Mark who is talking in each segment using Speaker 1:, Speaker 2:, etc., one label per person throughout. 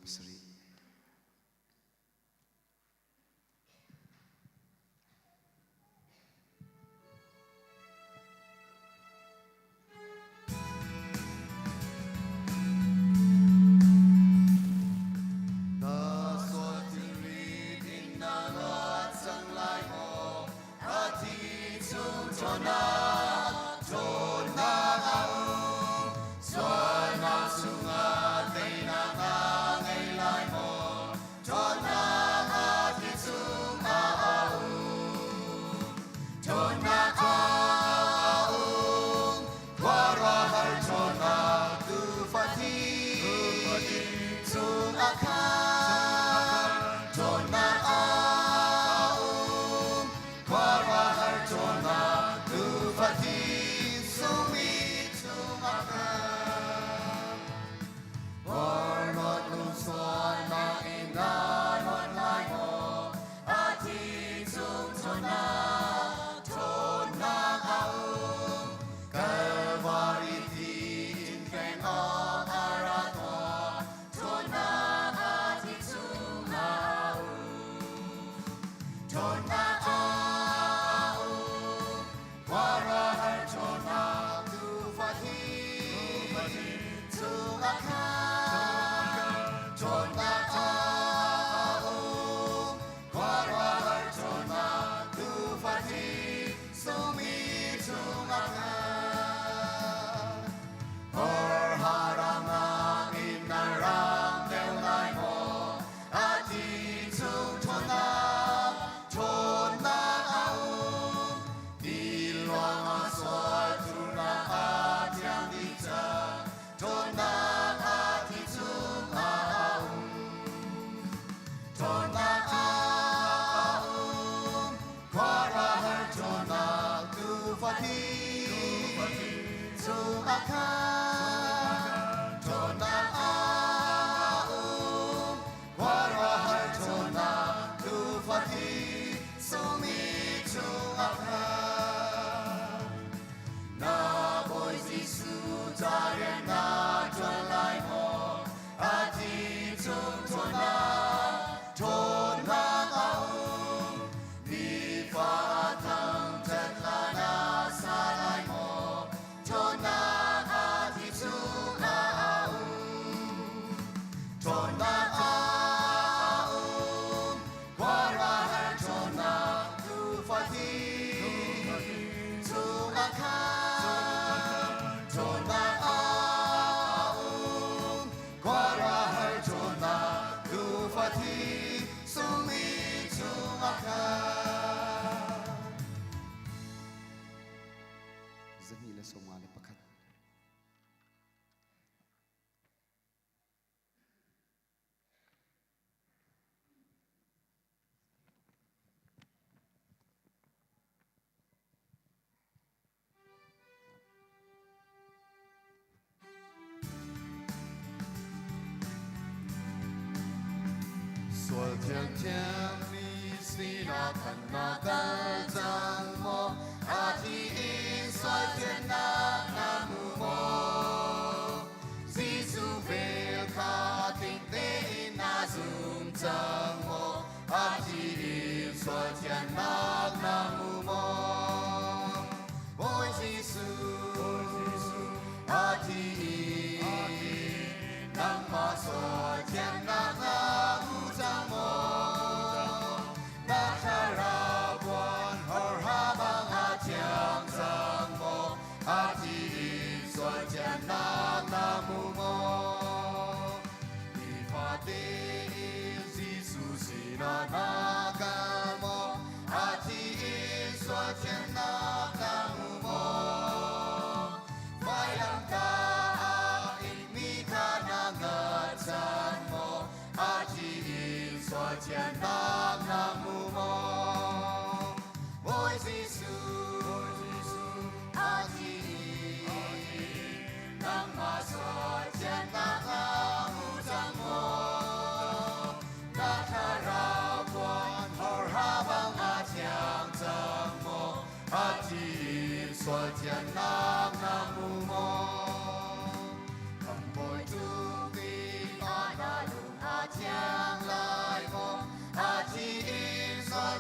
Speaker 1: pasri.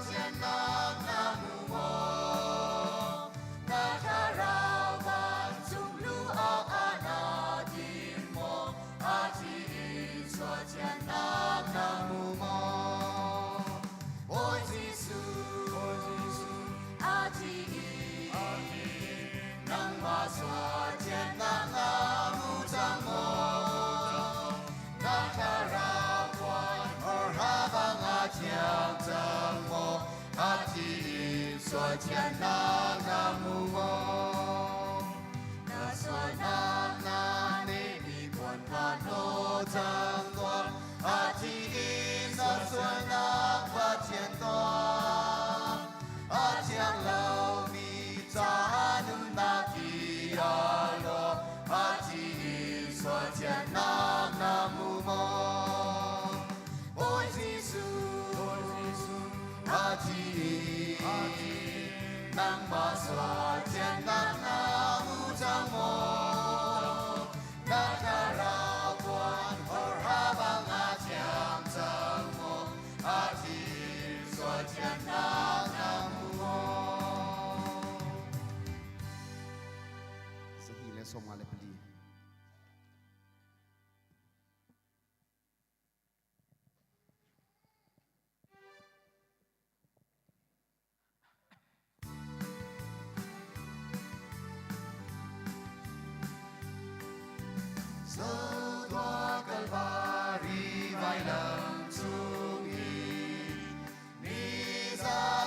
Speaker 1: gian nam nam mô mo na tha rao ban chung lu a na tin mo a chi so gian nam nam mô mo ôi Giêsu a chi nang ma so gian nam nam chang mo na tha rao ban or ha bang a chiang chang mo a chi so gian nam nam mo na so nam na ni mi quan na no chang lo a chi so so na qua chiang to a chiang lao mi cha nu na ki a lo a chi so gian nam nam mo ôi Giêsu a chi nang ma so gian nam nam chang mo na tha rao quan or ha bang a chiang chang mo a chi so gian nam nam mo
Speaker 2: sa hi le som ale pali
Speaker 1: dấu toa Calvary vai lầm chung hi ni ra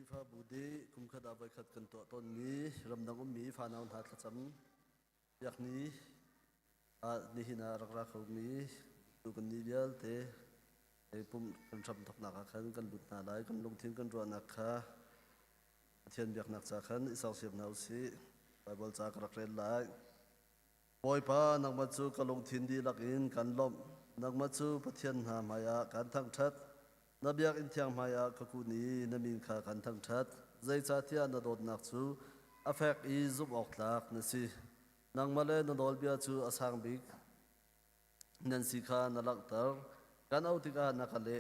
Speaker 2: Pha Budi kum khat avai khat kan to ton mi ramdang mi pha naun hat cham yak ni a ni hina rak rak khau mi tu kan ni bial te ei pum kan ram thok na khan kan lut na lai kan lung thin kan ro na kha thian biak nak cha khan isau siam nau si bible cha rak rel lai poi pa nak ma chu ka lung thin di lak in kan lom nak ma chu pathian ha maya kan thang that na biak in thiang maya ka ku ni na min kha kan thang that zai cha thia na dot nak chu afek I zup ok lak na si nang male na dol bia chu asang bik nan si kha na lak tar kan au tika na ka le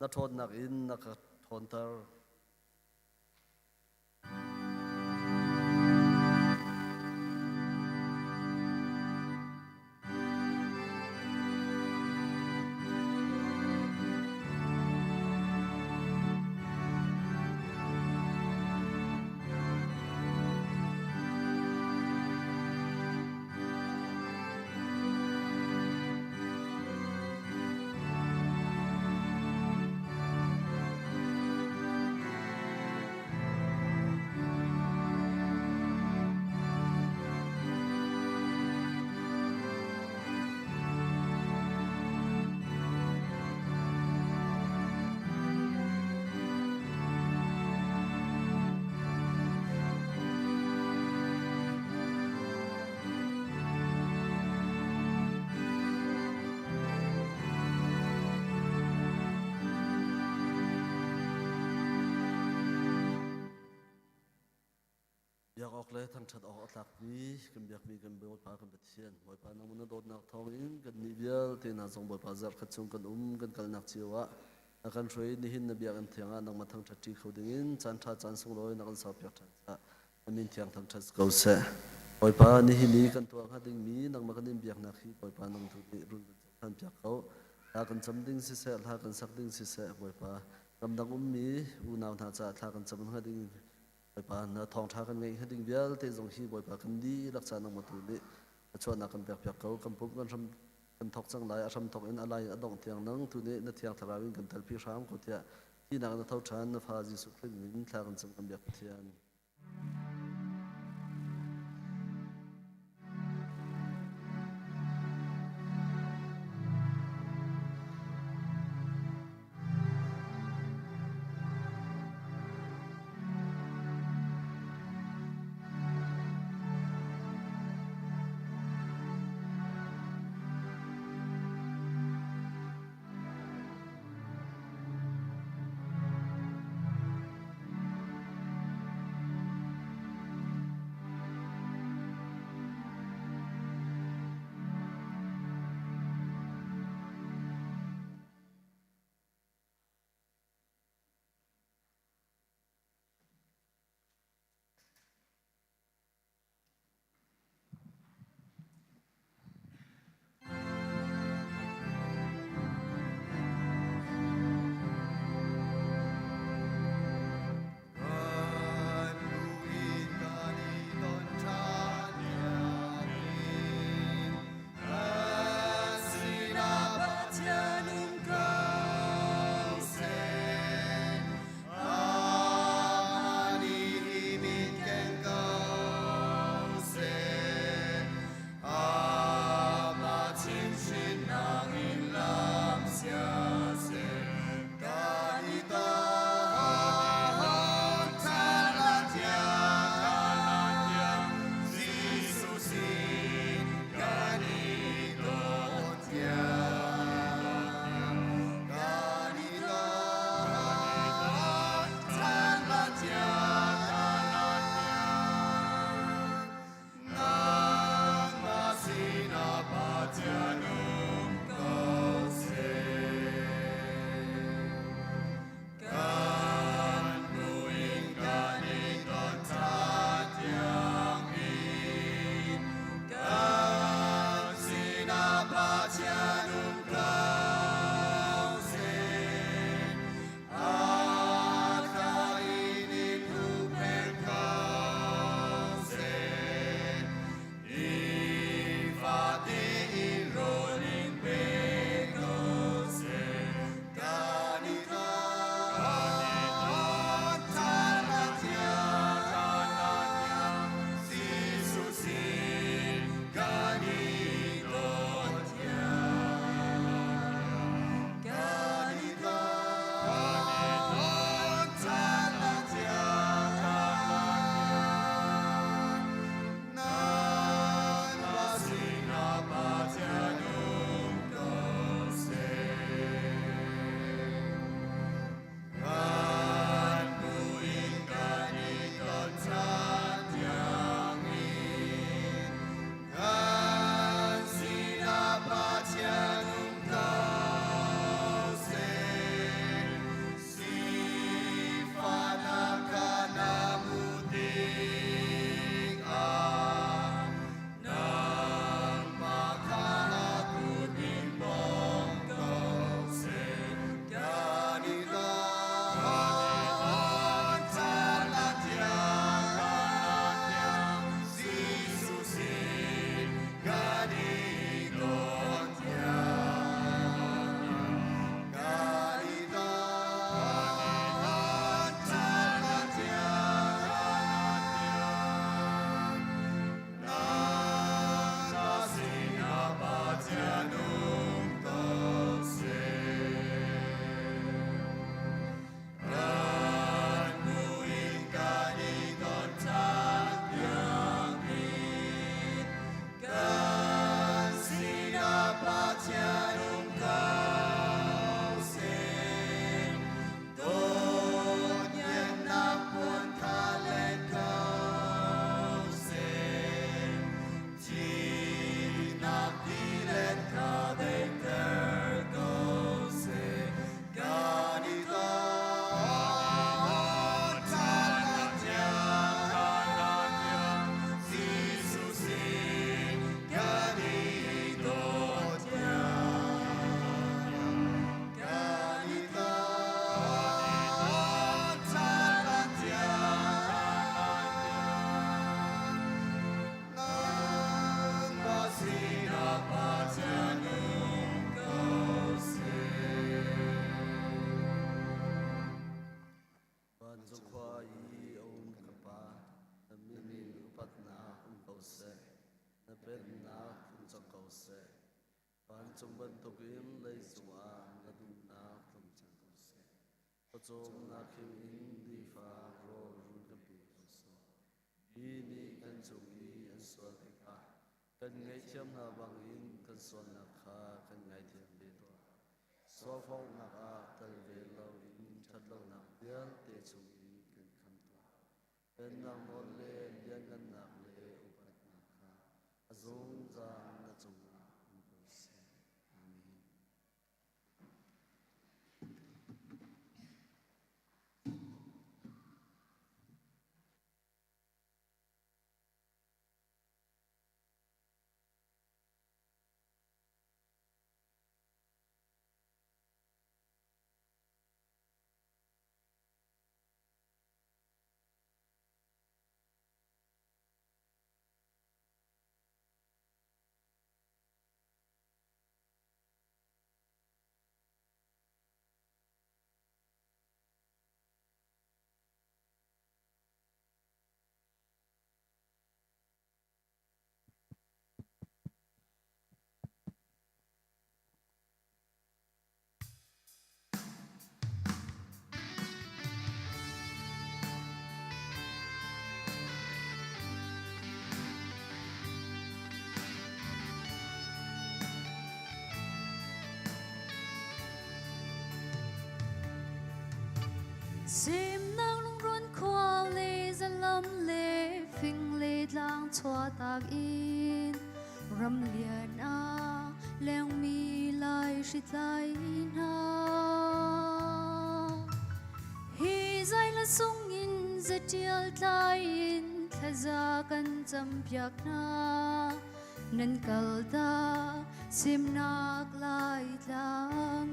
Speaker 2: na thon nak in na ka thon tar yak ok le thang that ok atlak mi kan biak mi kan boi pa kan pathian boi pa nang mun dot nak thong in kan ni bial te na song boi pa zar khat chung kan kan kal nak chiwa akan throi ni hin na biak an thianga nang ma thang that ti khoding in chan tha chan sung loi na kan sa pyak than cha amin thiang thang that ko se boi pa ni hi ni kan tuang ha ding mi nang ma kan in biak na khi boi pa nang thu ni run kan pyak ko la kan cham ding si se la kan sak ding si se boi pa ram dang mi u naw na cha thla kan cham ha ding boi pa na thong tha kan ngai hading bial te jong hi boi pa kan di lak cha nang ma tu ni achwa na kan pyak pyak ko kan pup kan ram kan thok chang lai a ram thok in alai adong tiang nang tu ni na thiang tharawin kan talpi ram ko tia ti na na thau than na pha ji su khring min thla kan cham kan biak thian chung ban tuk in lei sunga na du na thum chan ko se to chom na khiu in di fa ro run kan pi ko so i ni kan chung i an swal te ka kan ngai thiam na bang in kan swal na kha kan ngai thiam be to so phong na a tal ve lo in that lo na bial te chung in kan kham to kan na mon le lian kan na le upat na kha azung za na chung ko se amen.
Speaker 3: Sim nang lung run khoa le zalam le phing le lang chua tak in ram lian a leng mi lai shi lai na hi zai la sung in zetial tai in thaza kan cham pyak na nan kal da sim nak lai lang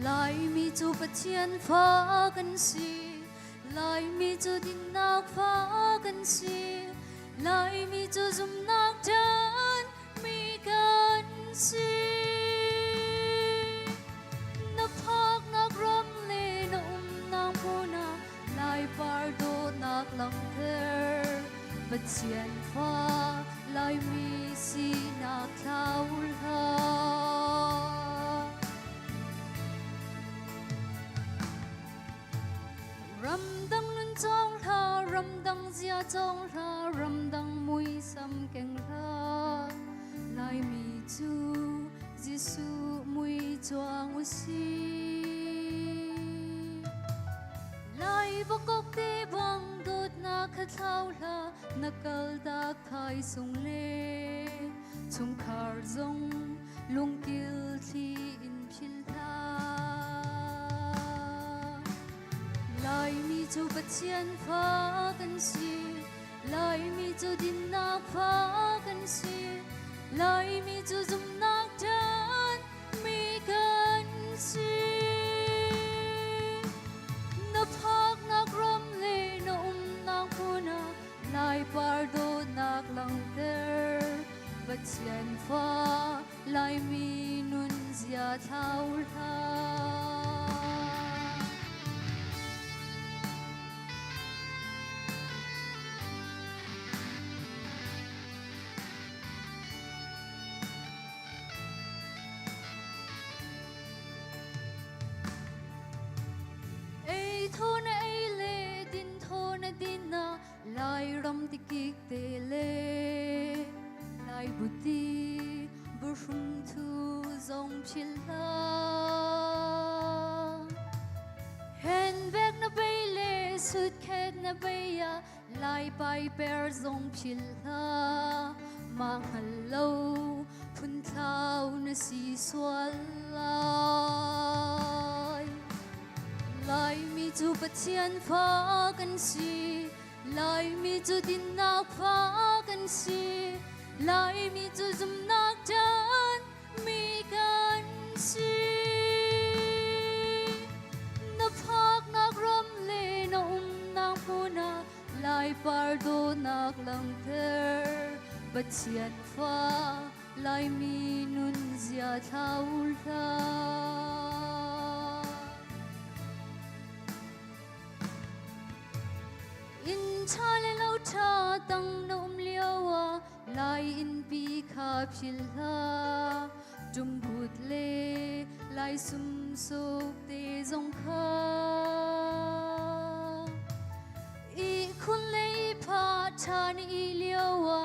Speaker 3: lai mi chu pathian pha kan si lai mi chu din nak pha kan si lai mi chu zum nak chan mi kan si na phak nak ram le na nang puna lai par do nak lang ter pathian pha lai mi si nak thau la ram dang nun chong la ram dang zia chong la ram dang mui sam keng la lai mi chu Giêsu mui choang u si lai bo kok te bang dot na kha thau la na kal da khai sung le chung khar zong lung kil thi in phil la lai mi chu pathian pha kan si lai mi chu din nak pha kan si lai mi chu zum nak chan mi kan si na phak nak ram le na nang puna lai par do nak lang ter pathian pha lai mi nun zia thau la lai ram ti kik te le lai buti burhum thu zong phil la handbag na bay le suitcase na bay ya lai pai per zong phil la mang hello phun thau na si swal lai mi chu pathian pha kan si lai mi chu din nak pha kan si lai mi chu zum nak chan mi kan si na phak nak ram le na nang puna lai par do nak lang ter pathian pha lai mi nun zia thau la cha le lo cha tang na liao lai in pi kha phil la tum but le lai sum sok te zong kha i khun le pha chan i liawa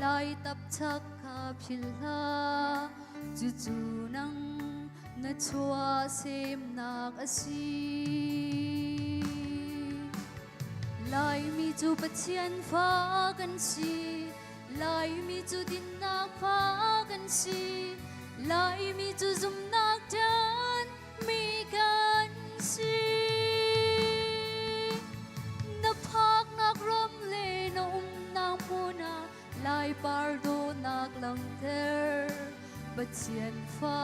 Speaker 3: lai tap chak kha phil la chu chu nang na chua sem nak asi lai mi chu pathian pha kan si lai mi chu din nak pha kan si lai mi chu zum nak chan mi kan si na phak nak ram le na nang puna lai pardo nak lang ter pathian pha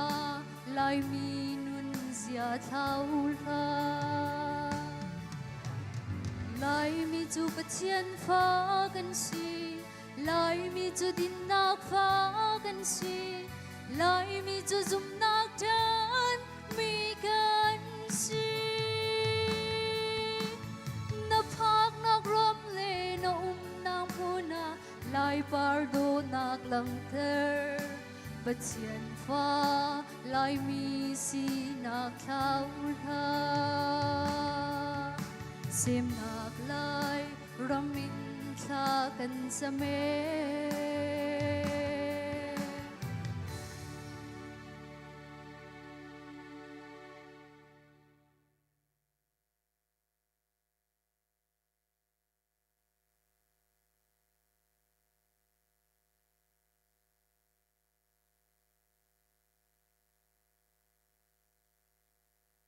Speaker 3: lai mi nun zia thau la lai mi chu pathian pha kan si lai mi chu din nak pha kan si lai mi chu zum nak chan mi kan si na phak nak ram le na nang puna lai pardo nak lang ter pathian pha lai mi si nak thau la sem nak lai ramin tha kan same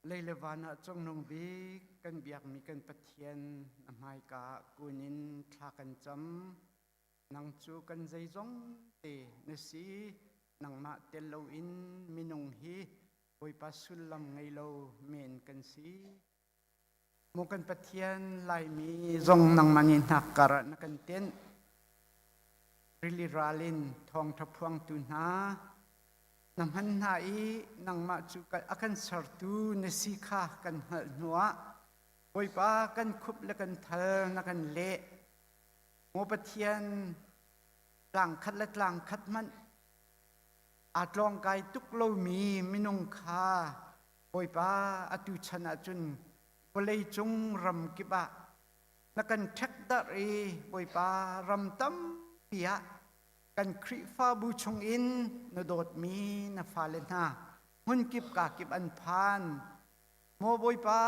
Speaker 4: Leilevana trong nong bi kan biak mi kan pathian amai ka kunin thakan cham nang chu kan zai zong te nasi nang ma tel lo in minung hi oi pasul lam ngai lo men kan si mo kan pathian lai mi zong nang manin hakara na kan ten rili ralin thong thaphuang tu na nam han nai nang ma chu ka akan sartu ne sikha kan hal nuwa oi pa kan khup la kan thal na kan le mo pathian tlang khat la tlang khat man atlong kai tuk lo mi minung kha oi pa atu chana chun bolei chung ram ki ba na kan thak da ri oi pa ram tam pia kan kri fa bu chung in na dot mi na falen ha hun kip ka kip an phan mo boi pa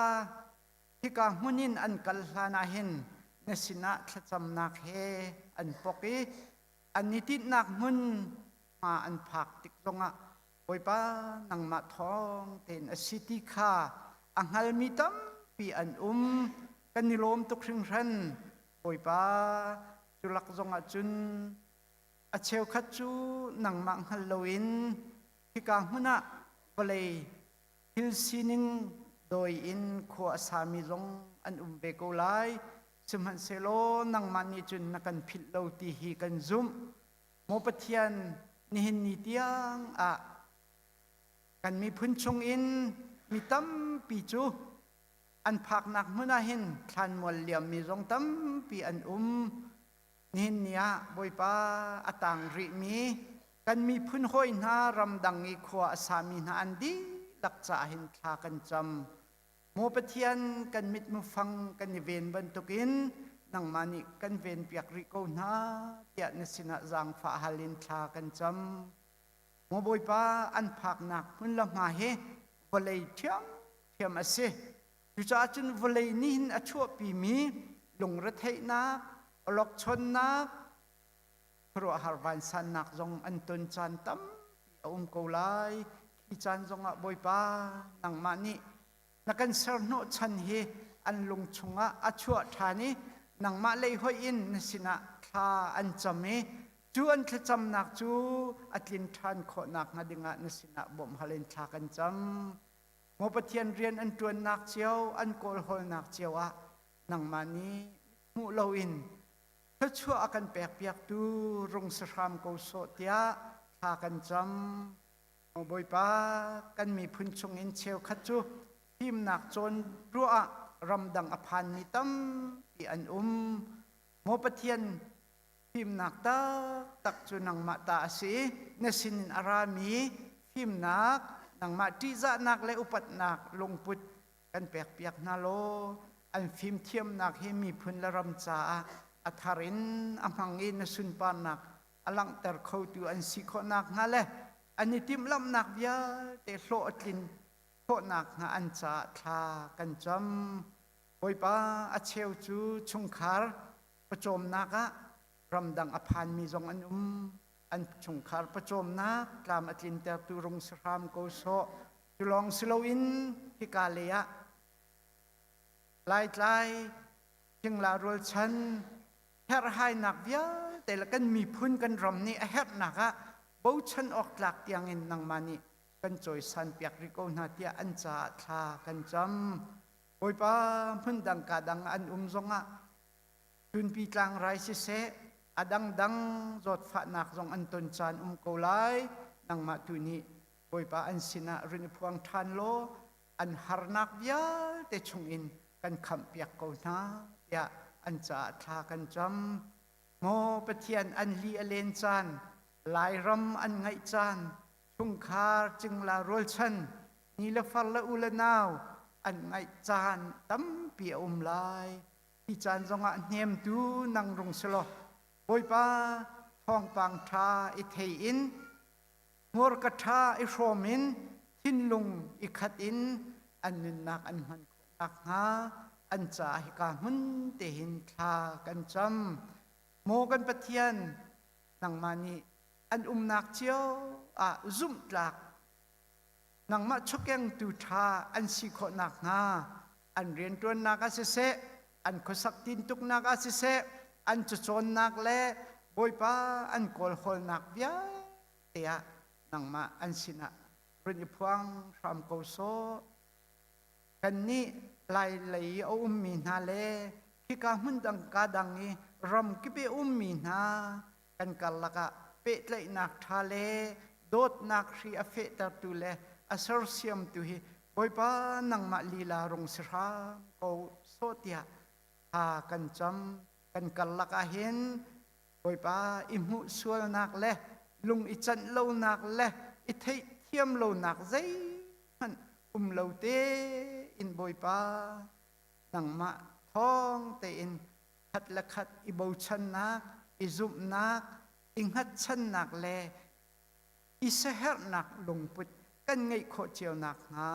Speaker 4: hi ka hunin an kal hlana hin na sina thacham nak he an poki an nitit nak mun ma an phak tik longa boi pa nang ma thong ten a city kha anghal mi tam pi an kan nilom tuk hring ran boi pa chulak zonga chun a cheu khat chu nang mang halloween hi ka huna balei hil sining doi in kho asami zong an be ko lai simhan selo nang mani chun nakan phil lo ti hi kan zum mo pathian ni hin ni tiang a kan mi phun chung in mi tam pi chu an phak nak huna hin than mol liam mi zong tam pi an nin nia boi pa atang ri mi kan mi phun hoi na ram dang i khwa asami na andi lakcha hin tha kan cham mo pathian kan mit mu phang kan ni ven ban tukin nang mani kan ven piak ri ko na tia na sina zang fa halin tha kan cham mo boi pa an phak nak hun la ma he volei thiam ase chu cha chun volei ni hin a chu pi mi lung ra thei na lok chon nak pro harvan san nak zong antun chan tam ko lai ki chan zong a boi pa nang mani nakan ser no chan he an lung chunga achua thani nang ma lei hoi in sina tha an chame chu an thla cham nak chu atlin than kho nak na dinga na sina bom halen tha kan cham mo pathian rian an tuan nak chiao an kol hol nak chiawa nang mani mu lo inถ้าชั่วอากันแปลกเปียกดูรงสรามโกโสเตียทากันจำบอยป้ากันมีพุนชงอินเชลคัดจูพิมหนักจนรัวรำดังอภันมีตั้มปีอันโมปะเทียน phim nak tak chu nang ma ta si nesin arami phim nak nang ma ti za nak le upat nak lungput kan pek piak na lo an phim thiam nak hi mi phun la ram cha atharin amangin na sun pa nak alang ter khau tu an si kho nak nga le ani tim lam nak bia te hlo atlin kho nak nga an cha tha kan cham poi pa a cheu chu chung khar pachom naka ramdang aphan mi zong an chung khar pachom nak tlam atlin ter tu rung sram ko so tulong silowin hikaleya lai lai jing la rul chan her hai nak biaแต่ละกันมีพุ่นกันรำนี่เฮ็ดนักะบ่ชันออกหลักเตียงเงินนังมานี่กันจอยสันเปียกริโกนาเตียอันจ่าทากันจำโอยป้าพุ่นดังกาดังอันซงะทุนปีกลางไรสิเสอดังดังจดฝานักซงอันตนจานโกไลนังมาตุนีโอยป้าอันสินะรินพวงทานโลอันหารนักเบียเตชงอินกันคำเปียกโกนาเตียอันจ่าทากันจำโมปะเทียนอันลีอเลนจานลายรำอันไงจานชุงคาจึงลาโรลชันนีละฟัลละอุลนาวอันไงจานตั้มเปียลายที่จานจงอ่ะเนียมดูนังรงสโลโอยป้าทองปังทาอิเทอินงอร์กทาอิโรมินทินลุงอิขัดอินอันนินนักอันมันนักหาอันจ่าหิกามุนเตหินทากันจำโมกันปะเทียนนังมานีอันนักเจียวซุ่มหลักนังมาชกแกงตูทาอันสิโคนักงาอันเรียนตัวนักอาศิเสอันขสักตินตุกนักอาศิเสอันจุจนนักเล่บอยป้าอันกอลฮอลนักเบียเตียนังมาอันสินะเรียนพวงรำโกโซกันนี้ไล่เอามีนาเลที่กามุนดังกาดังนี้รำกิเปมีนากันกัลละกะเปตเลยนักทะเลโดดนักชีอเฟตตุเลอาศัยเสียมตุฮีบอยป้านังมาลีลารงสระโกโซเตียหากันจำกันกัลละกะเห็นบอยป้าอิมุสวลนักเลลุงอิจันโลนักเลอิเทียมโลนักใจมันโลเตอินบอยป้านังมาท้องเตอินขัดละขัดอิบูชันนักอิซุมนักอิงหัดชันนักเลอิเสหร์นักลงปุดกันไงโคเจียวนักฮะ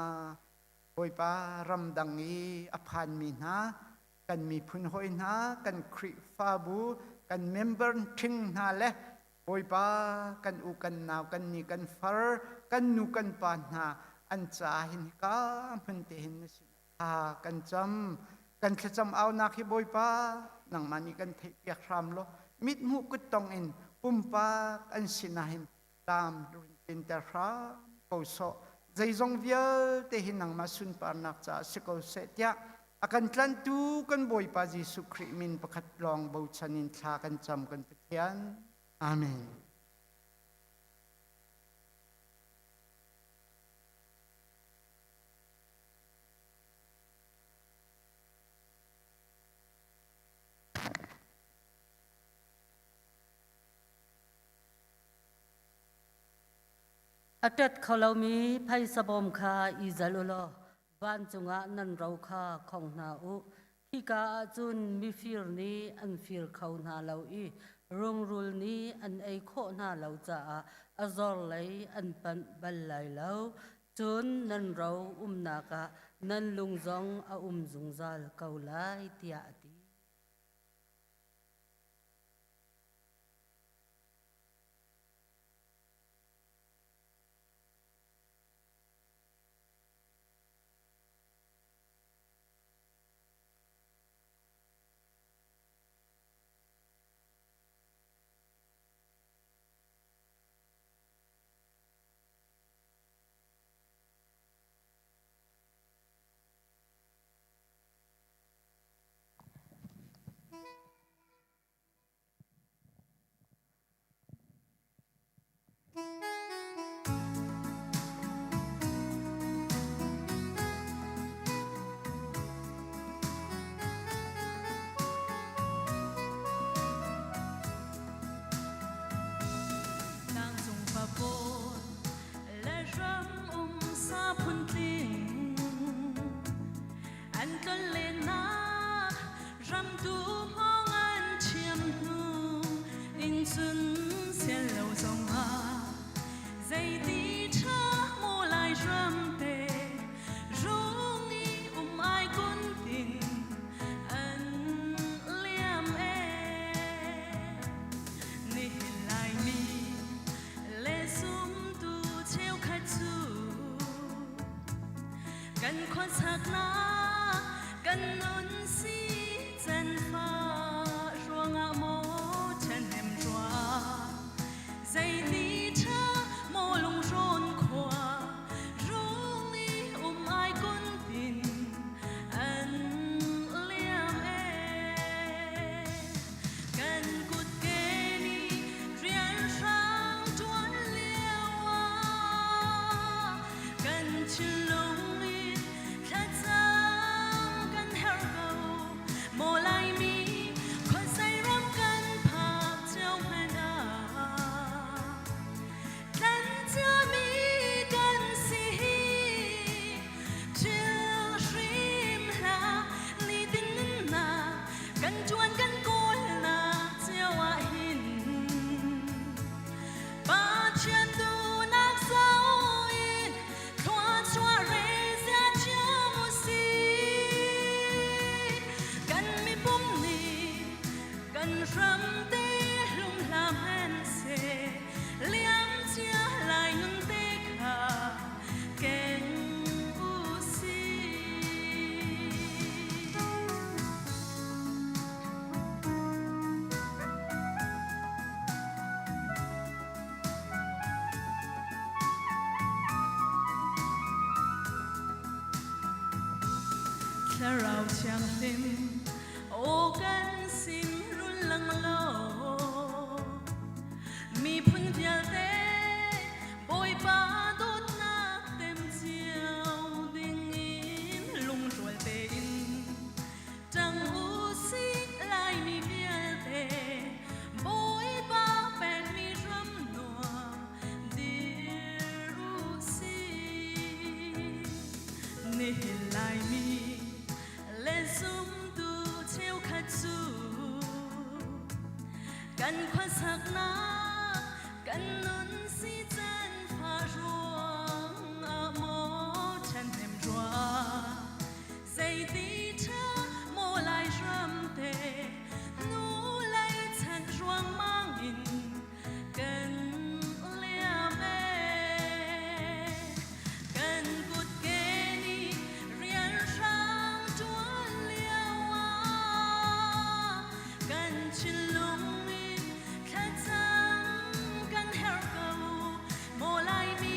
Speaker 4: โอยป้ารำดังอีอภันมีนะกันมีพุนหอยนะกันคริฟาบูกันเมมเบอร์ทิ้งนะเลโอยป้ากันอุกันนาวกันนี่กันฟาร์กันนูกันปานนะอันจ่าหินก้าพันเตหินสิหากันจำกันขจำเอานักฮิบอยป้านังมานี่กันเทียกรำโลมิดหูกุดตองอินปุ่มปาอันสินาหินตามรุนเป็นแต่พระโกโซใจจงเวียเตหินนังมาสุนปานักจ่าสกเสตยาอากันทันตูกันบอยป้าจิสุคริมินประคัดลองบูชานินทากันจำกันเพียนอาเมน
Speaker 5: อาทิตย์เขาเรามีไพ่สบอมคาอิซาลุลบ้านจงะนันเราคาของนาอุที่กาจุนมีฟิลนี้อันฟิลเขานาเราอีรงรุลนี้อันไอโคนาเราจะอาจอลไหลอันปันบัลไหลเราจนนันเรานากะนันลุงจงจงซาลเกาไลเตียตี
Speaker 6: khoan sắc na cần nôn si chân pha ruộng ngã mô chân em choa dây đi cha mô lung rôn khoa rung đi ai con tin anh liam e cần cút kê ni riêng sang chuan liao à cần chân lung in khát giang cần heo gầu mô lai mi khoan say ram cần phạc treo men à cần cha mi cần si chill shrim la ni tin na cần chuan cần côn na treo à hin ba chân tu nak sao in khoa choa re ra chia mu si cần mi bum ni cần ram te lung lam hen se liam chia lại nun te kha ken u si Thla rau chang hlim ô kan sim run lang lo mi phun vial te boi pa dot nak tem chiao ding in lung rual te in tang u si lai mi vial te boi pa pen mi ram noa dir u si ni lai mi lên sum tu theo khát su cần khoan sắc na cần nôn si chân pha ruộng à mô chân em roa dây tí cha mô lai ram te nu lai chân ruộng mang in cần liam e cần cút kê ni riêng sang chuan liao à cần chân lung in khát giang cần heo gầu mô lai mi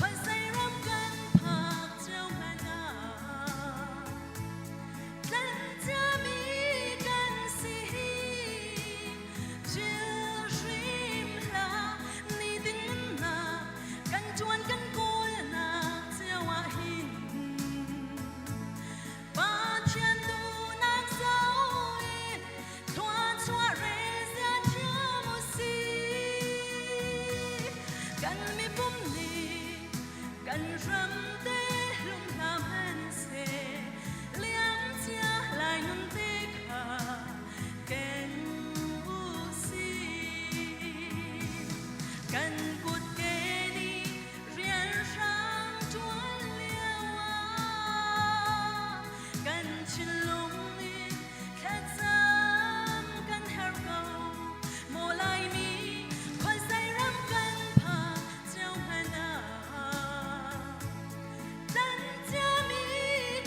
Speaker 6: khoan say ram cần phạc treo men à cần cha mi cần si chill shrim la ni tin na cần chuan cần côn na treo à hin ba chân tu nak sao in thoa choa re ra chia mu si cần mi bum ni cần ram te lung lam hen se liam chia lại nun te kha ken u si cần cút kê ni riêng sang chuan liao à cần chân lung in khát giang cần heo gầu mô lai mi khoan say ram cần phạc treo men à cần cha mi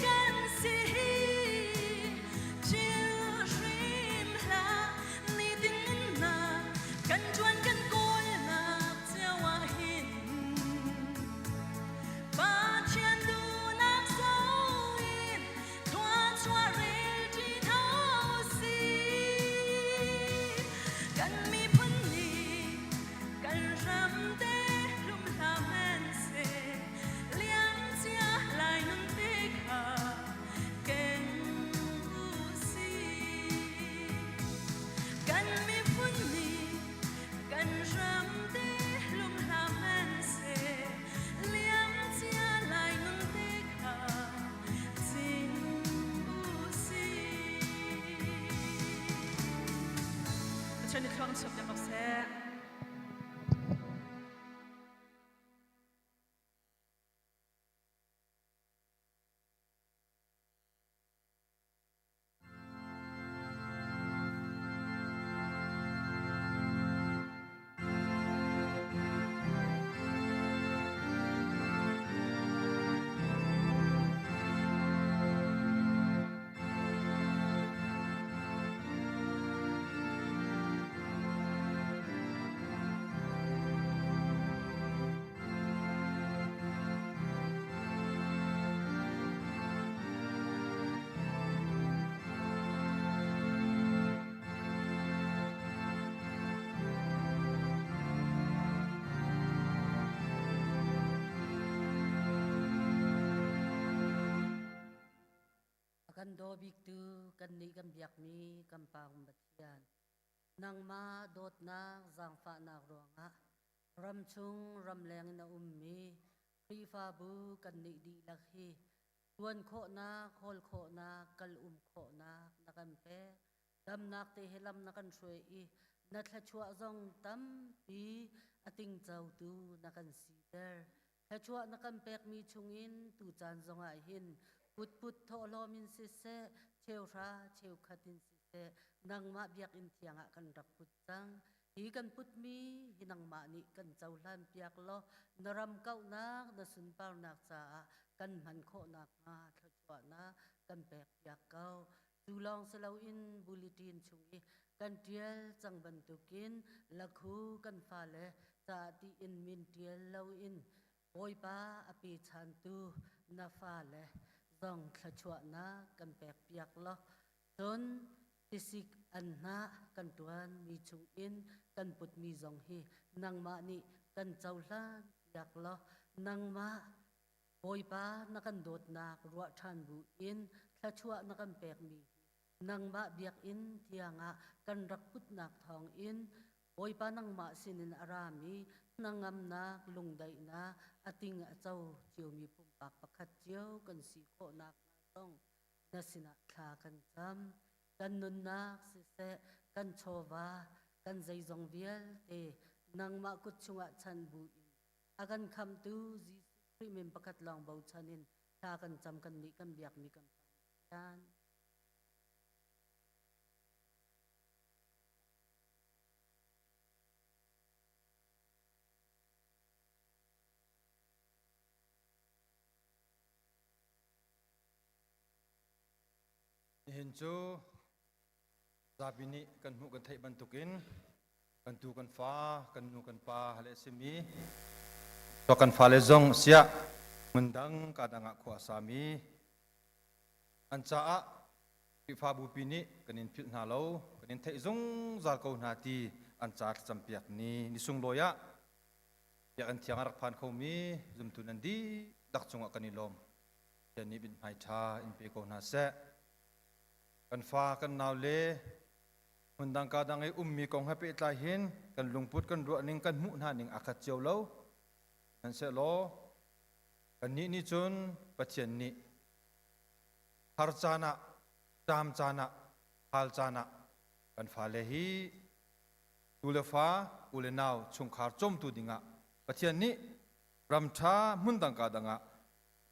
Speaker 6: cần si chill shrim la ni tin na cần chuan cần côn na treo à hin ba chân tu nak sao in thoa choa re chi thao si cần mi phun ni cần ram te lum lam hen se liam chia lại nun te kha ken u si cần mi phun ni cần ram te lum lam hen se liam chia lại nun te kha sin u si chân đi không sụp nhập xe
Speaker 5: กันโดบิกตูกันนี่กันเบียกมีกันปางบัดเทียนนางมาโดดนาจางฟ้านากรวงะรำชุงรำแรงนามีพรีฟาบูกันนี่ดีลักฮีทวนโคนาโคลโคนากัลโคนานักันเปดำนักเตเฮลัมนักันช่วยอีนัทชัวจงตั้มปีอติงเจ้าตูนักันซีเดอร์ทชัวนักันเปกมีชุงอินตูจานจงอาหินพุทโทโลมินสิเซเชวราเชวขัดินสิเซนังมาเบียกอินเทียงะกันรักพุทจังฮีกันพุทมีหินังมานิกันเจ้าลันเปียกโลนรำเก้านักนสุนปาวนักษากันมันโคนักมาทชัวนะกันแปกเปียกเก้าจูลองเสลาอินบุลิตินชุงอีกันเทียลจังบันตุกินลักหูกันฟาเลจาติอินมินเทียลเลาอินโอยปาอปีชันตูนาฟาเลซองทชัวนะกันแปกเปียกโลจนติสิกอันนะกันตวนมีชุงอินกันปุดมีซองฮีนางมานี่กันเจ้าล้านอยากโลนางมาโอยปานักันโดดนักรัวทันบุอินทชัวนักันแปกมีนางมาเบียกอินเทียงะกันรักพุดนักทองอินโอยปานางมาสินินอารามีนางงำนักลุงไดนาอติงเจ้าเจียวมีปุ่มปากประคัดเจียวกันสีโคนักต้องนาสินะคลากันจำกันนุนนักสิเสกันโชวากันใจจงเวียลเตนางมากุดชุงะชันบุอินอากันคำตูจีพริมิมประคัดลองเบาชันินคลากันจำกันมีกันเบียกมีกันยาน
Speaker 7: เห็นจูซาบินิกันหูกันไทยบรรทุกินกันตูกันฟ้ากันนูกันปาฮะเลสมีตัวกันฟ้าเลซงเสียมันดังกาดังขวาสามีอันจ้าพิฟาบุปินิกันอินพิษนาโลกันอินไทยซงซาลกาวนาตีอันจ้าจำเปียกนี้นิสุงโลยะอยากอันเทียงรักพันเขามีจุมตุนันดีดักจงกันนิลมเจนี่บินไฮชาอินเปโกนาเซกันฟ้ากันนาวเลมันดังกาดังไอมีกองให้ไปตายเห็นกันลุงพุทธกันรัวนิ่งกันมุนานิ่งอาคัดเจียวเล่านั่นเสโลกันนี่จนปัจเจนนี้ฮาร์จานะตามจานะฮาลจานะกันฟ้าเลฮีตูเลฟ้าอุเลนาวชงคาร์จมตูดิงะปัจเจนนี้รำชามันดังกาดังะ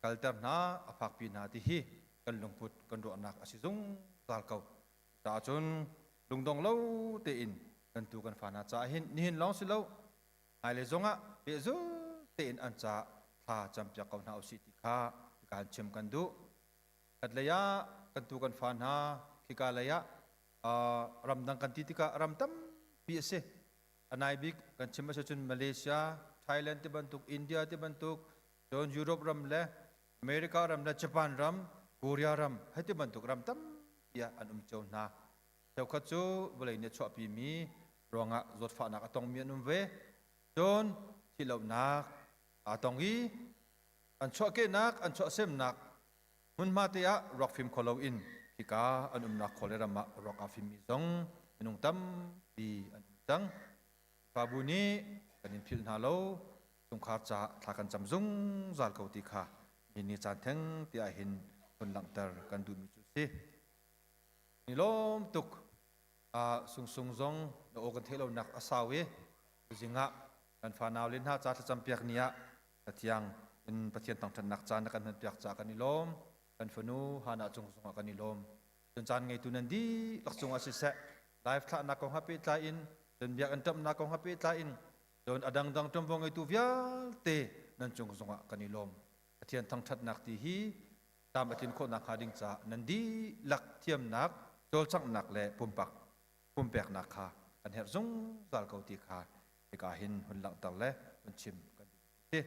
Speaker 7: กัลเตอร์นาอภักปีนาติฮีกันลุงพุทธกันรัวนักอาศิจงตาลเกาตาจนลุงดงเล่าเตียนกันตูกันฟานาจ่าหินนี่หินลองสิเล่าไอเลจงะเบจูเตียนอันจ่าท่าจำจากเขาหน้าอุสิติกาการเชื่อมกันดูกัดเลยะกันตูกันฟานาคิกาเลยะรำดังกันติติการำตั้มปีเสอันไอบิกกันเชื่อมมาจนมาเลเซียไทยแลนด์ที่บรรทุกอินเดียที่บรรทุกจนยุโรปรำเละอเมริการำและญี่ปุ่นรำkorea ram hati bantuk ram tam ya an chau na tau kha chu bolai ne chwa pi mi ronga zot fa nak atong mi ve don thilau nak atong gi an chwa ke nak an chwa sem nak mun ma te ya rock film kholo in kika an nak kholera ma rock afim mi zong enung tam di an tang pabuni kanin phil na lo tung kha cha thakan chamjung zal ko ti kha ini chan theng ti a hinคนหลังเตอร์กันดูมิจุสินี่ล้มตุกสุงสุงซงโดอกันเทลนักอาสาวีจิงะกันฟานาวลินฮาจ่าจำเปียกเนียกะเทียงเป็นประเทศต่างชาตินักจานกันเปียกจากกันนี่ล้มกันฟนูฮานาจงสงกันนี่ล้มจนจานไงตุนันดีลักจงอาศิเสไลฟ์ท่านักของฮับปี้ตาอินจนเบียกอันตัมนักของฮับปี้ตาอินจนอดังดังจมวงไอตูวิลเตนันจงสงกันนี่ล้มกะเทียนทั้งชัดนักที่ฮีตามอธินโคนักหาดิงจ่านันดีหลักเทียมนักโจลจังนักและปุ่มแปกนักขาอันเฮรจงซาลเกาตีขาเอกาหินหุ่นหลังตังและหุ่นชิมกันดี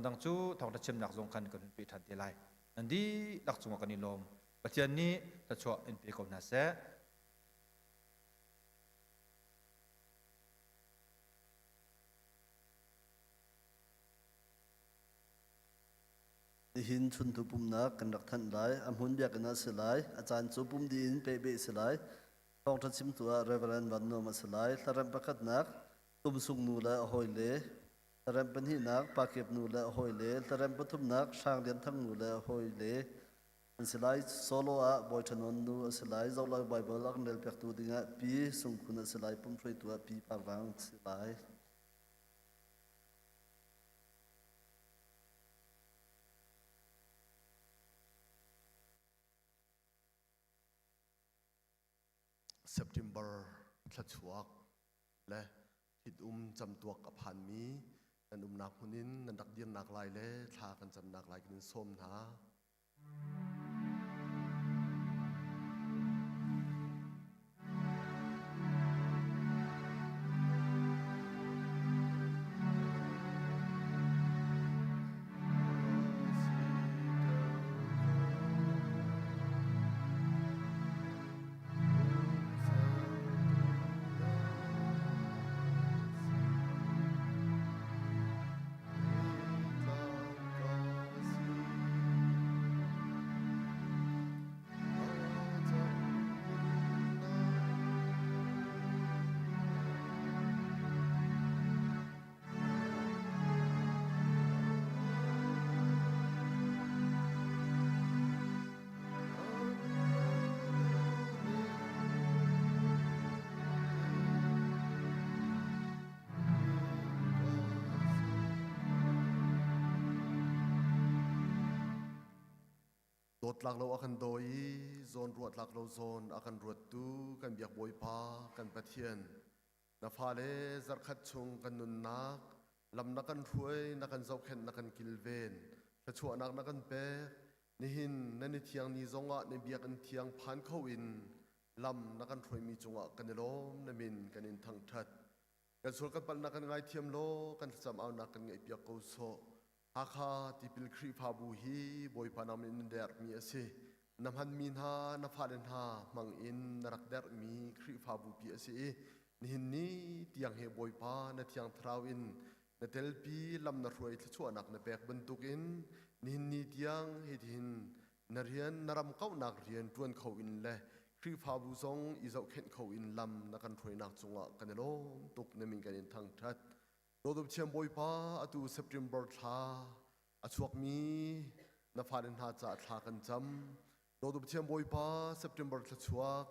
Speaker 7: ดังจูทองตะชิมนักจงกันกันปีทันทีไรนันดีหลักจงกันนิลมปัจจัยนี้จะช่วยอินปีกนาเส
Speaker 2: hin chun tu pum nak kan rak than lai amun bia kan asilai achan chu pum din pe be silai thong tha sim tua reverend van no masalai tharam pakat nak tum sung nu la hoi le tharam pan hi nak pakep nu la hoi le tharam pathum nak sang lian thang nu la hoi le an silai solo a boy thanon nu asilai zolai bible ak nel pek tu dinga pi sung khuna silai pum throi tua pi parwang silai
Speaker 8: September ทลชวกและทิดจำตัวกับพันมีนันนักหุนินนันดักเดียนนักลายเล่ทากันจำนักลายกินส้มนะรถหลักเราอากันโดยโซนรวดหลักเราโซนอากันรวดตู้กันเบียกบอยพากันปะเทียนนาฟาเลจักขัดชงกันนุนนักลำนักกันรวยนักกันเจ้าเข็นนักกันกิลเวนกระชัวนักกันเป๊ะนี่หินนั่นในเทียงนี่จงอ่ะในเบียกันเทียงพันเข้าอินลำนักกันรวยมีจงอ่ะกันในล้มในมินกันอินทั้งทัดกันส่วนกันปันนักกันไงเทียมโลกันจำเอานักกันไงเบียกกูโซอาคาที่พิลครีพาบูฮีบอยปานามินเดอร์มีเอซีน้ำฮันมินฮาน้ำฟาเดนฮามังอินนรักเดอร์มีครีพาบูพีเอซีนี่หินนี้เตียงเฮบอยปาในเตียงทราวินในเทลปีลำนรวยที่ชั่วนักในแบกบรรทุกินนี่หินนี้เตียงเฮดินนเรียนนรำเก้านักเรียนจวนเขาอินเล่ครีพาบูซงอิเจ้าเข็นเขาอินลำนักกันรวยนักจงอ่ะกันโลตุกในมินกันอินทางทัดโดดเชียมบอยป้าอตูเซปเทมเบอร์ท่าอชวกมีนาฟาเดนฮาจะท่ากันจำโดดเชียมบอยป้าเซปเทมเบอร์ทชวก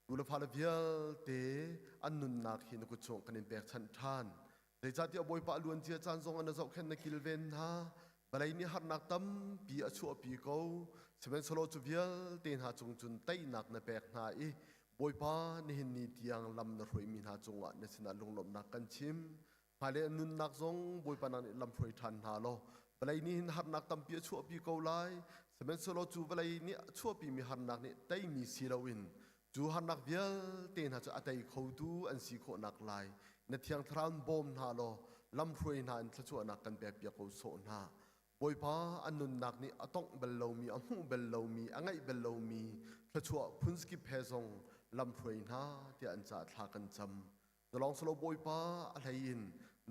Speaker 8: ดูลฟาเลเวียลเตอันนุนนักหินกุชงกันอินแบกชันทานแต่จัดที่บอยป้าล้วนเจียจานทรงอันนั้นจะแค่นักกิลเวนฮาบาลายนี้หัดนักตั้มปีอชัวปีเก่าเซเวนสโลจูเวียลเตนหาจงจุนไตนักในแบกนาอีบอยป้านี่หินนี่เตียงลำนรวยมีหาจงอ่ะในสนามลงลมนักกันชิมภายในนุนนักทรงบอยปานันลำถวยทันหาโลเวลานี้หัดนักตั้มเปียชั่วปีเก่าไล่สมัยสโลจูเวลานี้ชั่วปีมีหัดนักนี่ได้มีซีลาวินจูหัดนักเบียลเต็นหาจะอัตย์เขาดูอันสีโคนักไล่ในเทียงทรานบอมหาโลลำถวยนานชั่วนักกันแบบเปียเขาโซนหาบอยปาอันนุนนักนี่ต้องเบลลมีอมูเบลลมีอังไงเบลลมีชั่วพุนสกิเพซงลำถวยนาที่อันจะทากันจำจะลองสโลบอยปาอะไรยิน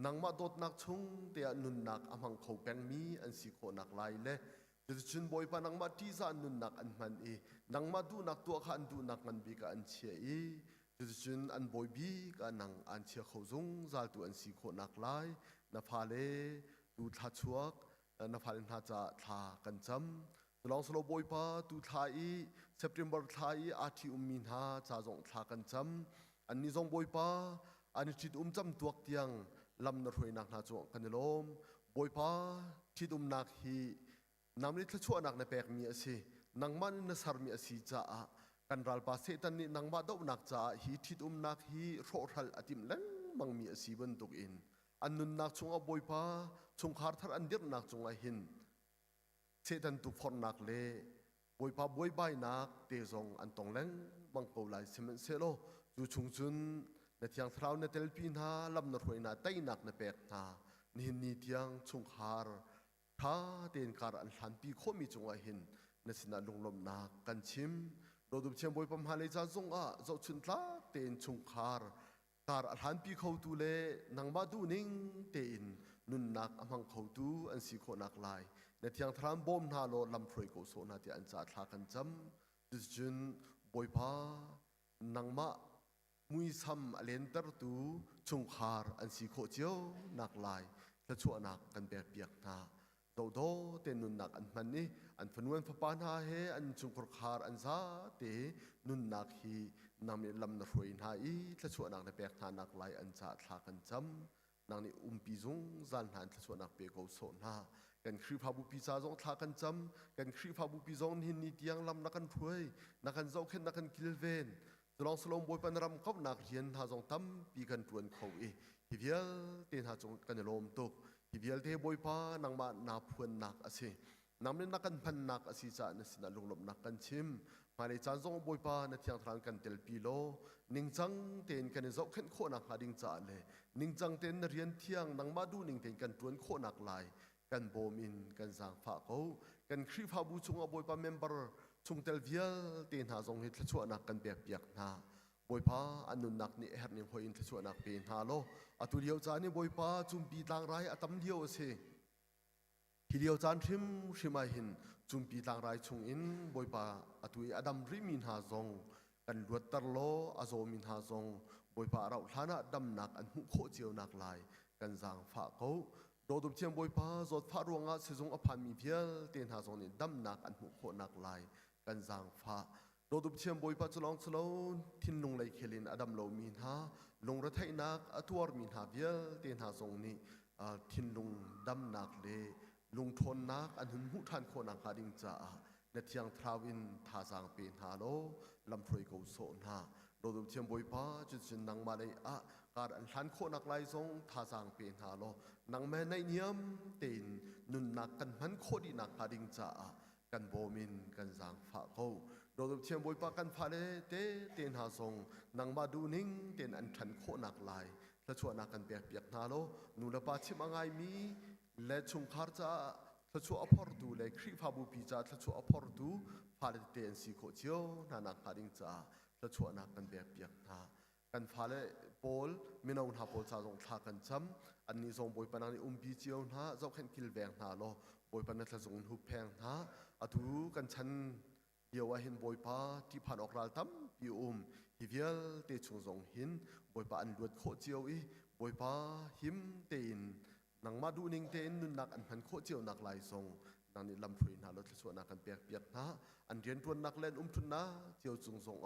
Speaker 8: นังมาโดดนักชงเตียนุนนักอมังเขาแปงมีอันสิโคนักลายเล่จะชุนบอยปานังมาที่ซานุนนักอันมันนังมาดูนักตัวขันดูนักมันบีกอันเชียจะชุนอันบอยบีกันนังอันเชียเขาจงซาตัวอันสิโคนักลายนาฟาเลดูทัดชวกนาฟาเลนฮาจะทากันจำจะลองสโลบอยปาดูทายเซปเทมเบอร์ทายอาทิมินฮาจะจงทากันจำอันนี้จงบอยปาอันนี้จิตจำตัวเตียงลำนรวยนักนาจงกันลมบอยป้าที่ดุมนักฮีนำนี้ถ้าชั่วนักในแปลกมีอาศัยนังมันนสารมีอาศัยจ้ากันรัลปาเซตันนี้นังมาดาวนักจ้าฮีที่ดุมนักฮีโรทัลอติมเล่นมังมีอาศัยบนตุกอินอันนุนนักจงเอาบอยป้าจงขาดทัดอันเดียร์นักจงอาหินเซตันตุกฟอนนักเล่บอยป้าบอยใบนักเตจงอันตองเล่นมังเกาไลเซมันเซโลจูชงจุนในเทียงทราวในเทลปีนาลำนรวยนาไตนักในแปกนานี่นี่เทียงชงคาร์ท้าเดินการอันหันปีโคมีจงอาหินในสินาลงลมนากันชิมโดยดูเชียงบอยปั๊มฮาเลจาจงอาเจ้าชุนทลาเดินชงคาร์การอันหันปีเขาตูเลนังมาดูนิ่งเดินนุนนักอมังเขาตูอันสีโคนักลาย ในเทียงทรามบ่มนาโลลำพรอยโกโซนาที่อันจ่าทากันจำดิจุนบอยพานังมะมุยซ้ำอเลนเตอร์ตูชงคาร์อันสีโคเจียวนักลายและชั่วนักกันแบบเปียกนาโดโดเตนุนนักอันมันนี่อันฝนวันฝปานหาเฮอันชงครคาร์อันซาเตนุนนักฮีนำลำนรวยนาอีและชั่วนักในเปียกนานักลายอันจ่าทากันจำนางนี่ปีจงจันหันและชั่วนักเปียกโกโซนากันครีพาบุปีซาจงทากันจำกันครีพาบุปีจงหินนิดยังลำนักกันถวยนักกันเจ้าเข็นนักกันกิลเวนจะลองสลองบอยปันรำเขาหนักเรียนหาจงตั้มปีกันตวนเขาฮิเวียลเตียนหาจงกันลมตกฮิเวียลเทบอยปานังมานาพวนนักอาศัยนำเล่นนักกันพันนักอาศัยจ่านสินาลงลมนักกันชิมมาในจานจงบอยปาในเทียงทางกันเตลปีโลนิ่งจังเตียนกันเจ้าเข็นโคนักหาดิ่งจ่าเลยนิ่งจังเตียนเรียนเที่ยงนังมาดูนิ่งเตียนกันตวนโคนักลายกันโบมินกันจางฝากเขากันครีพาบูชงอบอยปาเมมเบอร์ชงเตลเวียลเตียนหาจงหิตชั่วนักกันเปียกนาบอยพาอันนุนักนี่เฮร์นิงหอยอินทชวนักเป็นฮาโลอตุเดียวจานนี่บอยพาจุมปีต่างไรอตัมเดียวเสทีเดียวจานทิมมาหินจุมปีต่างไรชงอินบอยพาอตุยอดัมริมินฮาจงกันรวดตร์โลอโซมินฮาจงบอยพาเราฐานะดำนักอันหุโคเจียวนักลายกันจางฝากเขาโดดเทียมบอยพาจดฟ้ารวงอาเสจงอภันมีเพียลเตียนฮาจงนี่ดำนักอันหุโคนักลายกันจางฟ้าโดดเทียมบอยปะจลองสโลนทินลงไหลเคลินอดัมโลมินฮาลงระไทนักอตัวมินฮาเบียลเตียนหาทรงนี้ทินลงดำนักเลลงทนนักอันหุนหุทันโคนังคาดิงจ่าในเทียงทราวินทาจางเป็นฮาโลลำพรอยโกโซนาโดดเทียมบอยปะจุดจินนังมาเลยการอันทันโคนักไลทรงทาจางเป็นฮาโลนังแม่ในเนียมเตีนนุนนักกันมันโคดีนักคาดิงจ่ากันโบมินกันจางฝากเขาโดยเชียงบอยปากันฟาเลเตนหาทรงนังมาดูนิ่งเตนอันฉันโคนักลายและชวนนักกันเปียกนาโลนูละปาชิมังไงมีและชงคาร์จ้าและชวนอพอร์ดูและครีฟาบูปีจ้าและชวนอพอร์ดูฟาเลเตนสีโคเจียวนานักคาดิงจ้าและชวนนักกันเปียกนากันฟาเลโพลมินาอุนฮาโพลจ้าทรงทากันจำอันนี้ทรงบอยปานังนี่ปีเจียวนาเจ้าเข็นกิลแวงนาโลบอยปานังทรงหุบแพงนาอดูกันฉันเดี๋ยวเห็นบอยปาที่ผ่านออกราลตั้มปีฮิเวียลเตชงจงหินบอยปาอันลวดโคเจียวบอยปาหิมเตนนังมาดูนิ่งเตนนุนนักอันพันโคเจียวนักลายทรงนังนี่ลำพรินาลดส่วนนักกันเปียกนะอันเรียนตัวนักเล่นทุนนะเจียวจงจง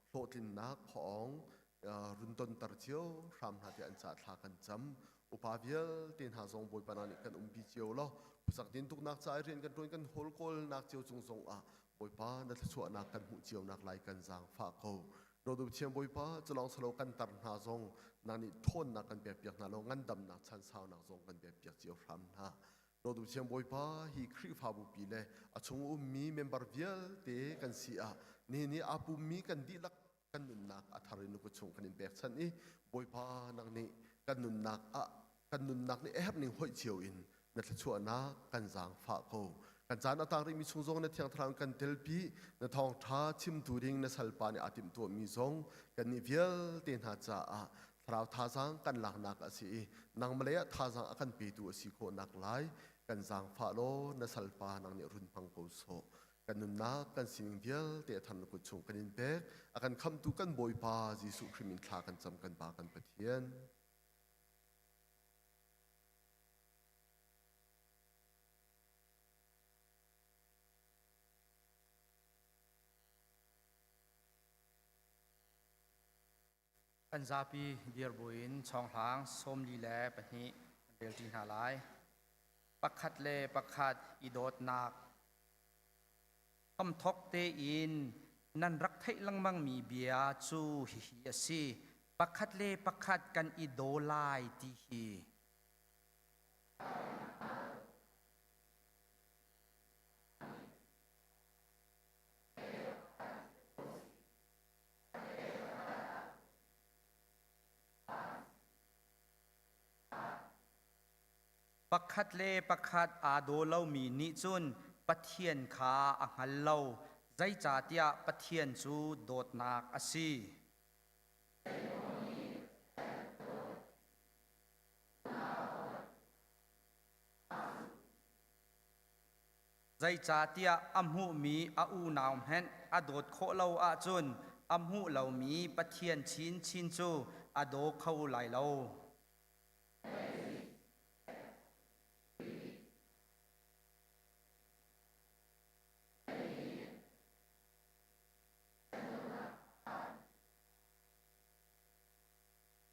Speaker 8: โลตินนักของรุนตนตรเจียวรำนาที่อันจัดทากันจำอุปาเวียลเตนหาจงบอยปานันกันปีเจียวล้อผู้สักดินทุกนักใจเรียนกันตัวกันโฮลโกลนักเจียวจงจงบอยป้านัทชวนักกันหูเจียวนักไล่กันจางฝากเขาโดยดูเชียงบอยป้าจะลองสโลกันตัดหาจงนันนี่ทนนักกันเปียกๆนันลงงั้นดำนักชันสาวนักจงกันเปียกๆเจียวพรำนะโดยดูเชียงบอยป้าฮีครีฟาบุปีเล่ชงมีเมมเบอร์เวียลเตกันเสียนี่อาปุมีกันดีลักกันนุนนักอัธารินุกชงกันเปียกฉันนี่บอยป้านักนี่กันนุนนักนี่แอบนี่ห้อยเจียวอินนัทชวนักกันจางฝากเขากันจานต่างๆมีชงจงในเทียงทางกันเทลปีในทองท้าชิมตูริงในสัลปานี่อาติมตัวมีจงกันนิเวลเตียนหาจ่าทราวท้าจางกันหลักนักอาศัยนางมาเลยท้าจางอากันปีตัวสิโคนักไลกันจางฟาโลในสัลปานางเนี่ยรุนพังโกโซกันนุนนักกันสิงเวลเตะทันกุชงกันอินเบกอากันคำตุกันบอยปาจิสุคริมินทากันจำกันปากันปะเทียน
Speaker 9: อันซาปีเดียร์บุอินช่องหางส้มลีแลปะนี้เดลจีนหาลายปักขัดเลปักขัดอีโดดนักคำทกเตอินนันรักไทยลังมังมีเบียจูฮิฮิยซีปักขัดเลปักขัดกันอีโดลายตีฮีปักขัดเลปักขัดอาโดเล่ามีนิจุนปะเทียนขาอังฮัลเล่าใจจ่าเตียปะเทียนจูโดดนักอาศี zai cha tia amhu mi a u naum hen adot kho lo a chun amhu lo mi pathian chin chin chu ado khau lai lo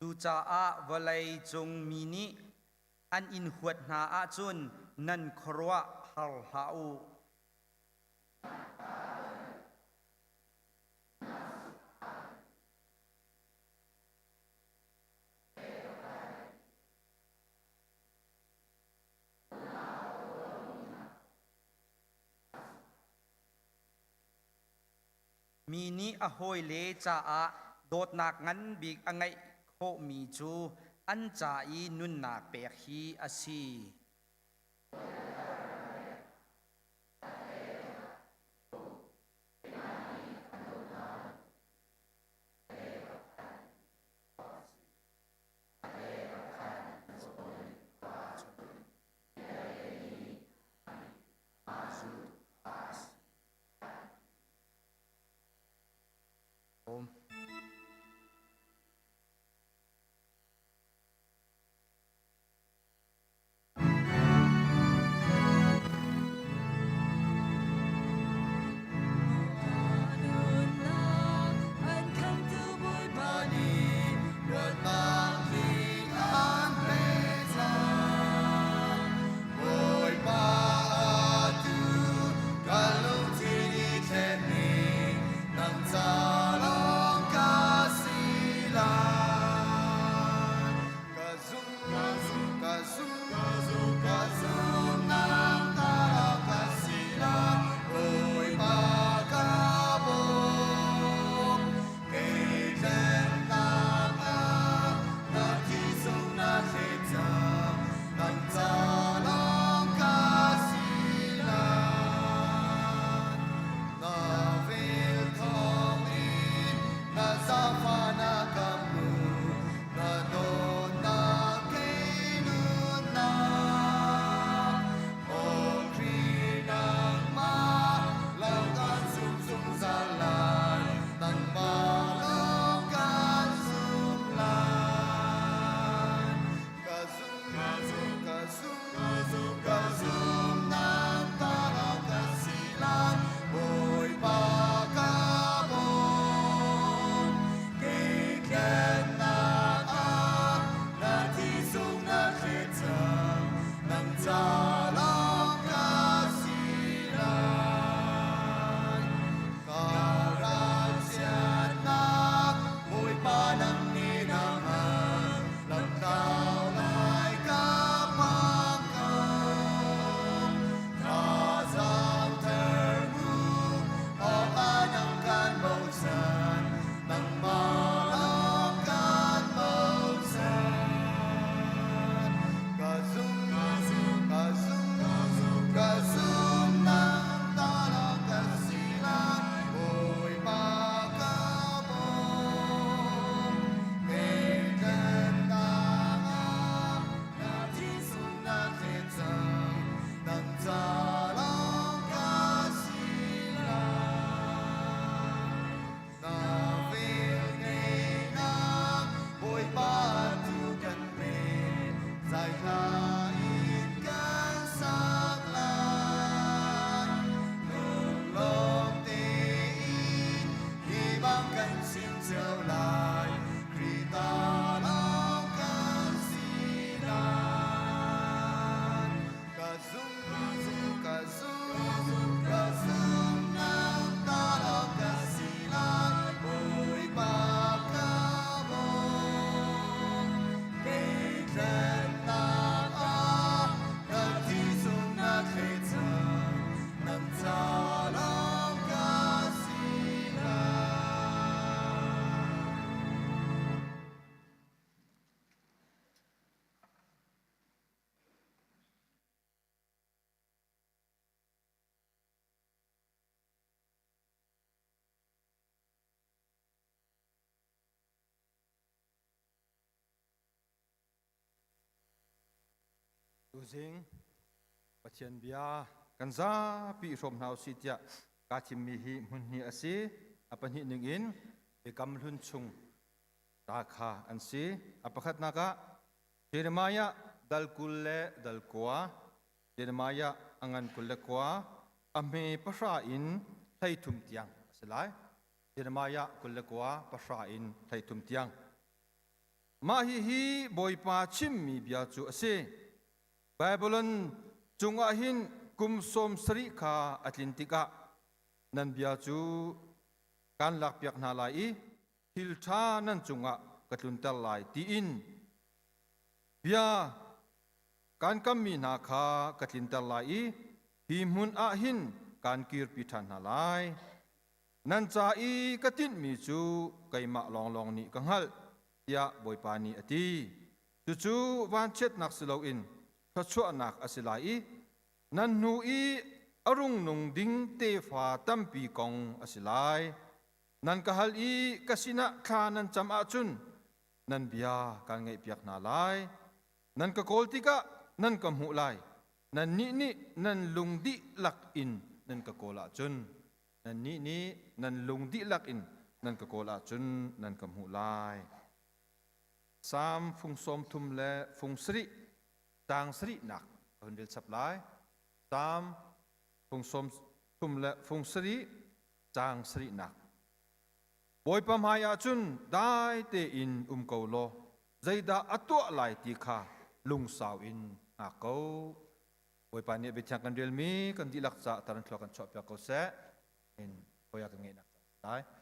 Speaker 9: tu cha a valai chung mi ni an in huat na a chun nan khorwa hal hau mi ni a hoi le cha a dot nak ngan big angai kho mi chu an cha i nun nak pek hi asi
Speaker 7: Using Pathian bia กันซาปีรมนาวสิทยากาทิมีหิมุนหิอสีอปันหิหนึ่งอินเอกำลุนชุงราคาอันสีอปขัดนักะเจรมายะดัลกุลเลดัลกัวเจรมายะอังันกุลเลกัวอเมปะชาอินไททุมเตียงสลายเจรมายะกุลเลกัวปะชาอินไททุมเตียงมาฮิบอยปาชิมมีบิอาจูอสีไบเบิลจุงอาหินกุมสมสริคาอัตลินติกะนันบิอาจูการหลักเปียกนาลายฮิลชานันจุงะกัตลุนเตลลายตีอินบิอาการกำมีนาคากัตลินเตลลายฮิมุนอาหินการกีรปิทันนาลายนันจาอีกัตินมีจูไกมะลองลองนี่กังฮัลยาบอยปานีอตีจู่วันเช็ดนักสโลอินพระชั่วนักอสิลายนันนูอีอรุงนุงดิงเตฟาตัมปีกองอสิลายนันกฮัลอีกสินะคานันจำอาจุนนันเบียการไงเปียกนาลายนันกโกลติกะนันกมูลายนันนี่นันลุงดิลักอินนันกโกลาจุนนันนี่นันลุงดิลักอินนันกโกลาจุนนันกมูลายสามฟุงสมทุมและฟุงสริจางสริหนักคนเดียวสับลายสามฟุงสมทุมและฟุงสริจางสริหนักบอยปมายาจุนได้เตอินเกาโลใจดาอัตัวลายตีขาลุงสาวอินอาเกาบอยปานี่ไปช่างกันเรียลมีกันที่ลักษะตอนทลกันชอบยาเกาเสอินบอยกันเงินนักได้
Speaker 1: อ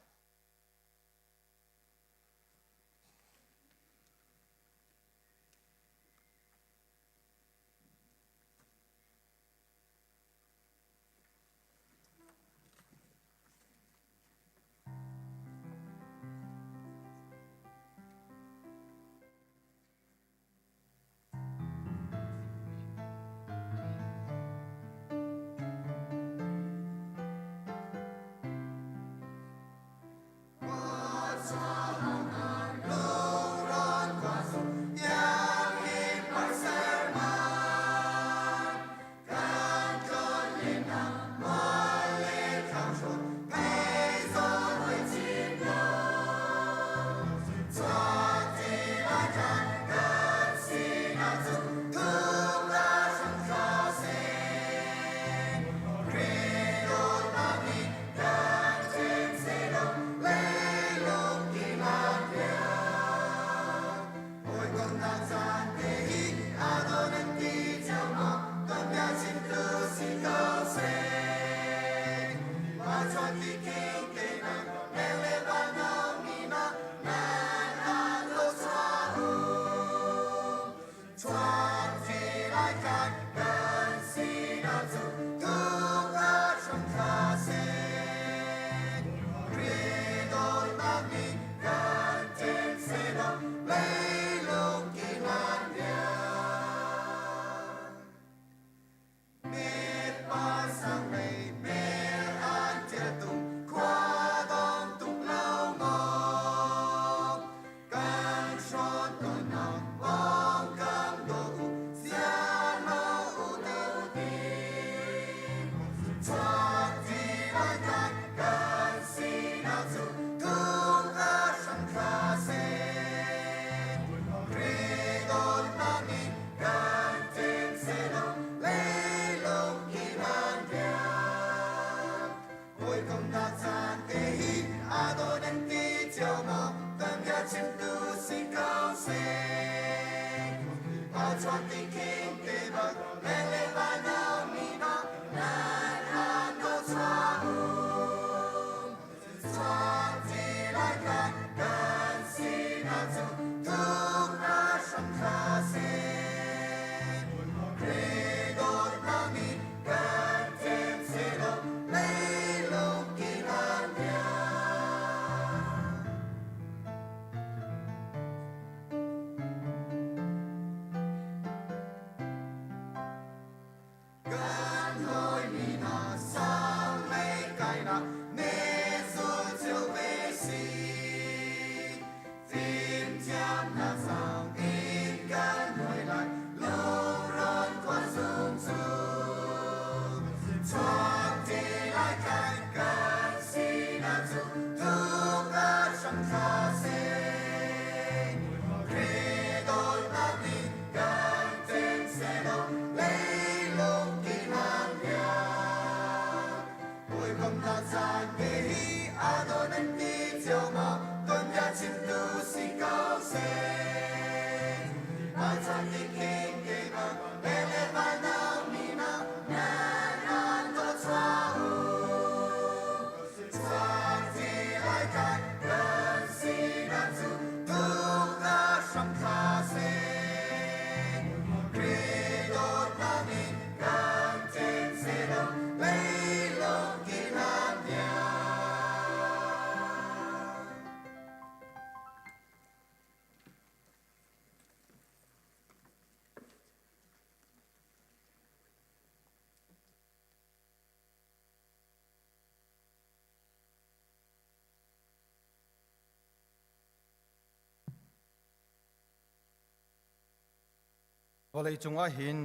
Speaker 7: Walai chunga hin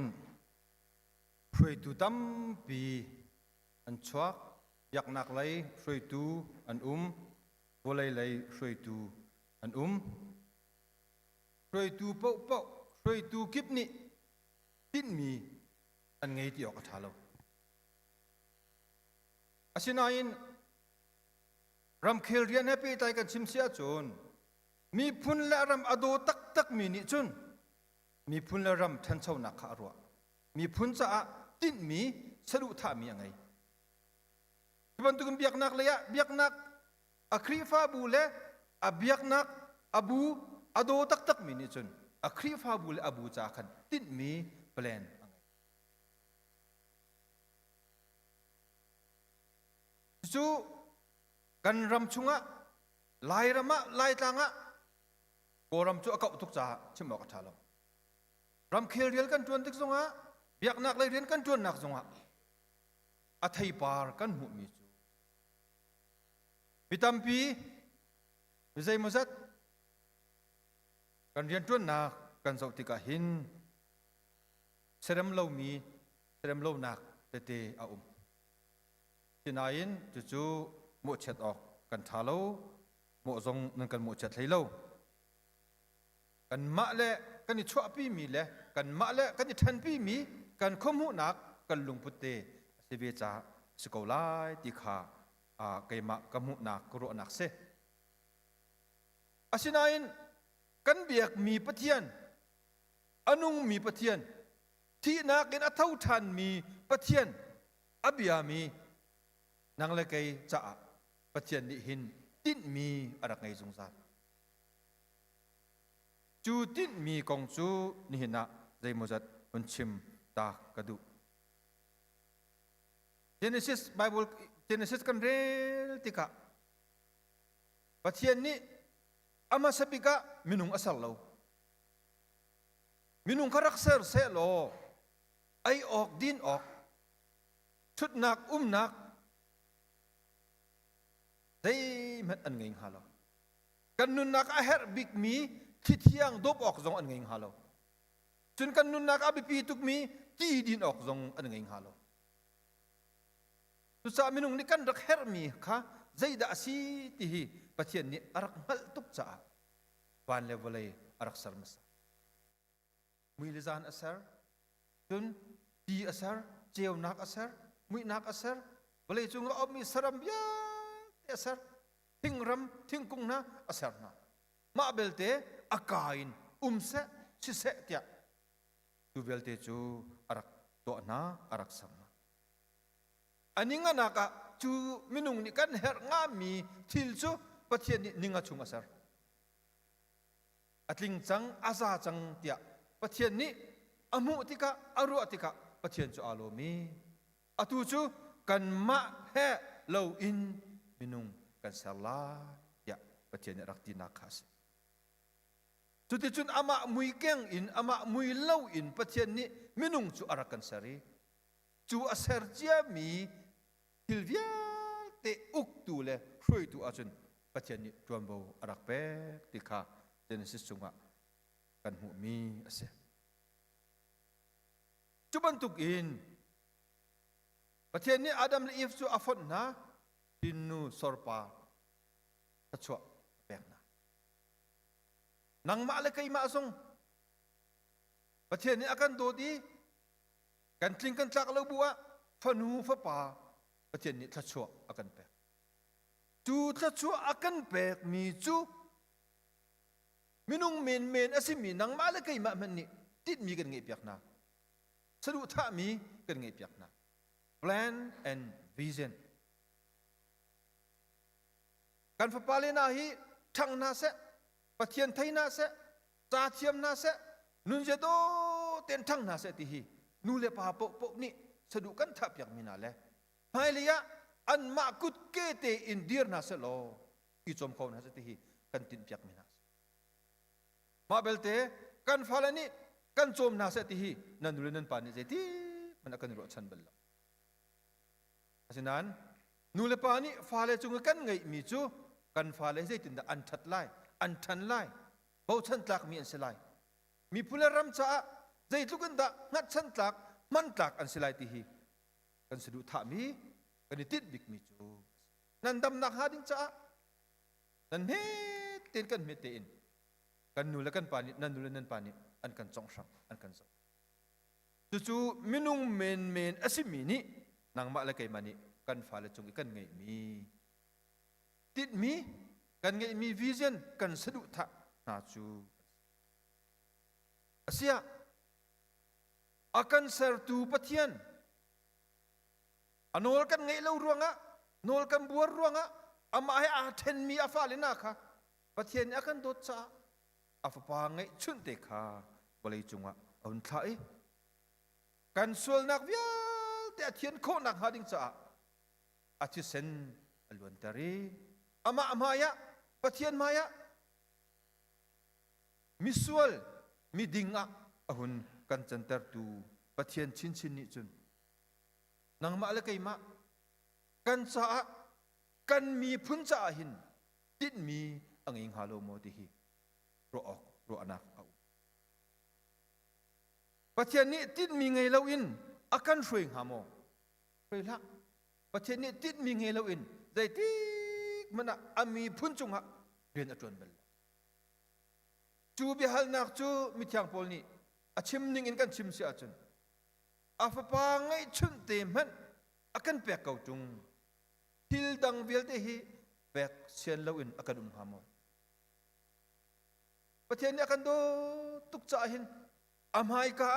Speaker 7: frui tu tam pi an chuak yak nak lai frui tu an walai lai frui tu an frui tu pau frui tu kip ni tin mi an ngei ti ok athalo asinain ram khel rian happy tai kan chimsia chun mi phun la ram ado tak mi ni chun mi phun la ram than chau na kha ro mi phun cha tin mi saru tha mi angai ban tu biak nak le ya biak nak akhri fa bu le a biak nak abu ado tak mi ni chun akhri fa bu le abu cha khan tin mi plan angai chu kan ram chunga lai rama lai tanga koram chu akau tuk cha chimok thalo ram khel rial kan tuan tik zonga biak nak lai rian kan tuan nak zonga a thei par kan mu mi chu bitampi bizai mozat kan rian tuan na kan zau tika hin serem lo nak te a tinain chu mo chet ok kan thalo mo zong nan kan mo chet leilo kan ma le kan ni chua pi mi le kan ma le kan ni than pi mi kan khom hu nak kan lung putte se be cha sikolai ti kha a keima kamu nak kro nak se asinain kan biak mi pathian anung mi pathian thi na ken athau than mi pathian abia mi nang le kai cha pathian ni hin tin mi arak ngai zung sa chu tin mi kong chu ni hina zai mozat un chim ta kadu Genesis kan rel tika pathian ni ama sabika minung asal lo minung karak ser se lo ai ok din ok chut nak nak dei met an ngeng halo kan nun nak a her big mi thithiang dop ok zong an ngeng halo chun kan nun nak abi pi tuk mi ti din ok zong an ngeng halo tu sa minung ni kan rak her mi kha zaida asi ti hi pathian ni arak ngal tuk cha ban levelai arak sar masa mui lizan asar chun ti asar cheu nak asar mui nak asar boleh chung ob mi saram ya asar thingram thingkung na asar na ma belte akain umse sise tia tu belte chu arak to na arak sam na aninga naka chu minung ni kan her nga mi thil chu pathian ni ninga chung asar atling chang aza chang tia pathian ni amu tika aru tika pathian chu alo mi atu chu kan ma he lo in minung kan sala ya pathian ni rakti na khas chu ti chun ama mui keng in ama mui lo in pathian ni minung chu arakan sari chu aser chia mi hilvia te uk tu le hroi tu achun pathian ni tuambo arak pe tikha Genesis chunga kan hu mi ase chuban tuk in pathian ni Adam le Eve chu afon na tinu sorpa tachwa pekna nang ma le kai ma song pathian ni akan do di kan tling kan tlak lo buwa fanu fa pa pathian ni tachwa akan pek tu tachwa akan pek mi chu minung men asimi nang ma le kai ma man ni tit mi kan ngai pek na saru tha mi kan ngai pek na plan and vision kan fa pale na hi thang na se pathian thai na se cha thiam na se nun je do ten thang na se ti hi nu le pa po ni sadu kan tha pyak mi na le hai le ya an ma kut ke te in dir na se lo i chom kho na se ti hi kan tin pyak mi na ma belte kan phala ni kan chom na se ti hi nan nu le nan pa ni je ti man akan ro chan bal asinan nu le pa ni fa le chung kan ngai mi chu kan fa le zai tin da an that lai an than lai bo chan tlak mi an se lai mi pula ram cha zai tukan da ngat chan tlak man tlak an silai ti hi kan sedu tha mi kan tit bik mi chu nan dam nak ha ding cha nan he tin kan me te in kan nu la kan pani nan nu la nan pani an kan chong sang an kan so chu minung men asimi ni nang ma la kai mani kan fa la chung kan ngai mi tit mi kan ngai mi vision kan sedu tha na chu asia akan sertu pathian anol kan ngai lo ruanga nol kan buar ruanga ama ai a ten mi afa le na kha pathian akan dot cha afa pa ngai chun te kha bolai chunga on thai kan sul nak vial te thian kho nak hading cha achi sen alwan tari ama amaya pathian maya misual midinga ahun kan chantar tu pathian chin ni chun nang ma la kai ma kan cha kan mi phun cha hin tit mi anging halo mo ti hi ro ok ro anak au pathian ni tit mi ngai lo in akan hruing hamo rei la pathian ni tit mi ngai lo in zai tik mana ami phun chunga rian atron bel chu bi hal nak chu mi thiang pol ni achim ning in kan chim si achun afa pa ngai chun te man akan pe kau chung til dang vel te hi pek sian lo in akan hamo pathian ni akan do tuk cha hin amhai ka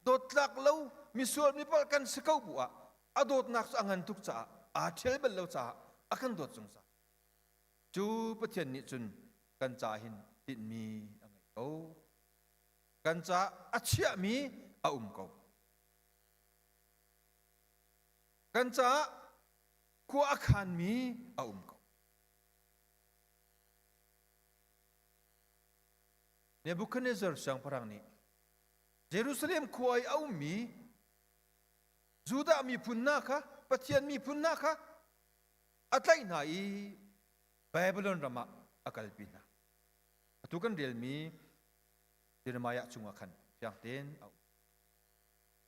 Speaker 7: dot tlak lo misol mi pal kan sekau bua adot nak angan tuk cha a thel bel lo cha akan dot chung sa chu pathian ni chun kan cha hin tin mi angai ko kan cha achia mi a ko kan cha ku akhan mi a ko Nebuchadnezzar sang parang ni Jerusalem kuai au mi Juda mi punna kha pathian mi punna kha atlai na i Babylon rama akalpina atukan del mi Jeremiah chunga khan fyang ten au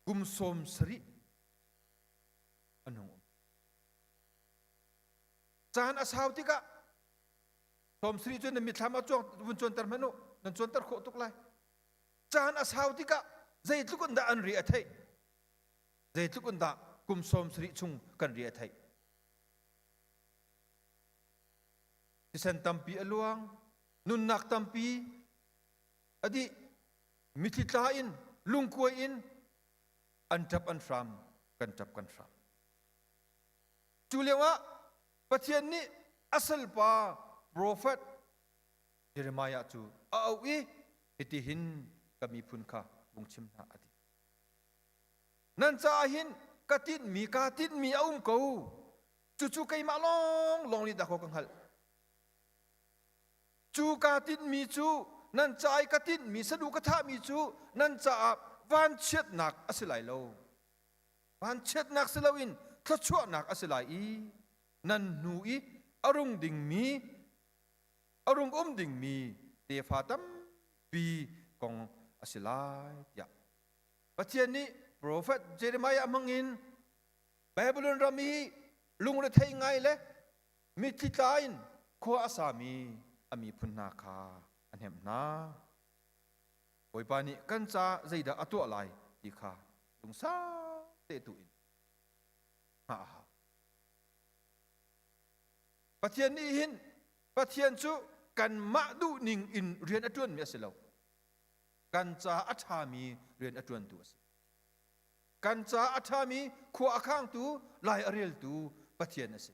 Speaker 7: kum som sri anong chan asaw tika som sri chun mi thama chong bun chon tar mano nan chon tar kho tuk lai chan asaw tika zai tukun da an ri athai zai tukun da kum som sri chung kan ri athai isan tampi aluang nun nak tampi adi mititlain lungkuain antap anfram kan tap kan fram chulewa pathian ni asal pa prophet Jeremiah chu awi itihin kami pun kha bungchim na adi nan cha hin katin mi ko chu kai ma long li da ko kang hal chu katin mi chu nan chai katin mi sadu ka tha mi chu nan cha van chet nak asilai lo van chet nak silawin thachua nak asilai i nan nu i arung ding mi arung ding mi te fatam pi kong asilai ya pathian ni prophet Jeremiah mangin Babylon rami lung le thai ngai le mi titain kho asami ami punna kha anhem na boipani kancha zaida atu alai ti kha lungsa te tu in ha pathian ni hin pathian chu kan ma du ning in rian atun mi asilo kancha athami rian atun tu as kancha athami khu akhang tu lai arel tu pathian ase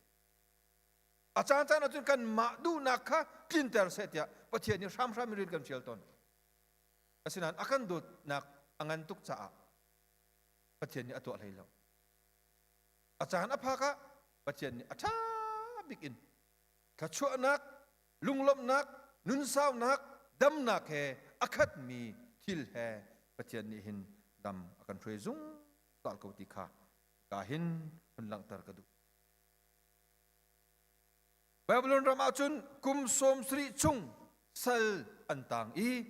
Speaker 7: achan chan atun kan ma du nakha kinter setia pathian ni ram rin kan chelton asinan akan dot nak angan tuk cha pathian ni atu alai lo achan aphaka pathian ni atha bikin kachu nak lunglom nak nun saw nak dam nak he akhat mi thil he pathian ni hin dam akan threzung tal ko ti kha ka hin hunlang tar kadu Babylon ramachun kum som sri chung sal antang i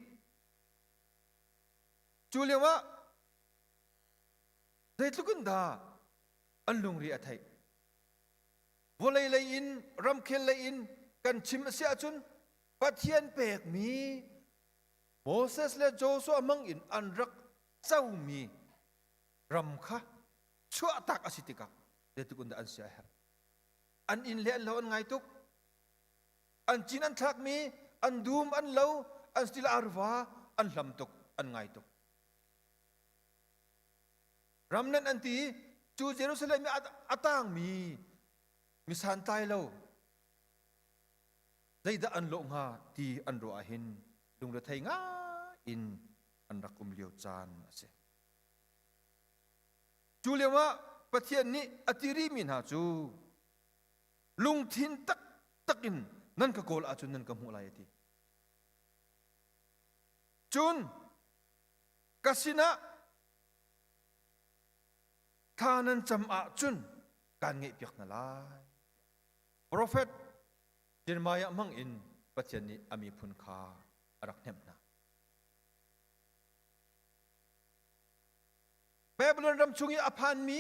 Speaker 7: chulewa ได้ทุกันดาอันลงเรียไทยวลัยเลยอินรำเคลเลยอินกันชิมเสียจุนปะเทียนเปกมีโมเสสและโจชัวมังอินอันรักเจ้ามีรำคะชั่วตักอสิติกะเด็ดทุกันดาอันเสียฮะอันอินเลี้ยนเราอันไงทุกอันจินอันทักมีอันดูมอันเลาอันสติลอาร์วาอันลำตุกอันไงตุกรำนั้นอันที่จูเยรูซาเล็มอัตางมีสันตายเลาได้ด่าอันโลงฮาที่อันรัวหินลุงเรทัยง่าอินอันรักเลียวจานเสจูเลียวว่าประเทศนี้อติริมินหาจูลุงทินตักอินนั่นก็โกลอาจุนนั่นก็หัวไหลทีจุนกสินะทานันจำอาจุนการเงียบยักนั่นละโปรเฟตเจนมายมังอินประเทศนี้อามีพุนคารักเนมนะเบบลอนรำชุงยาพันมี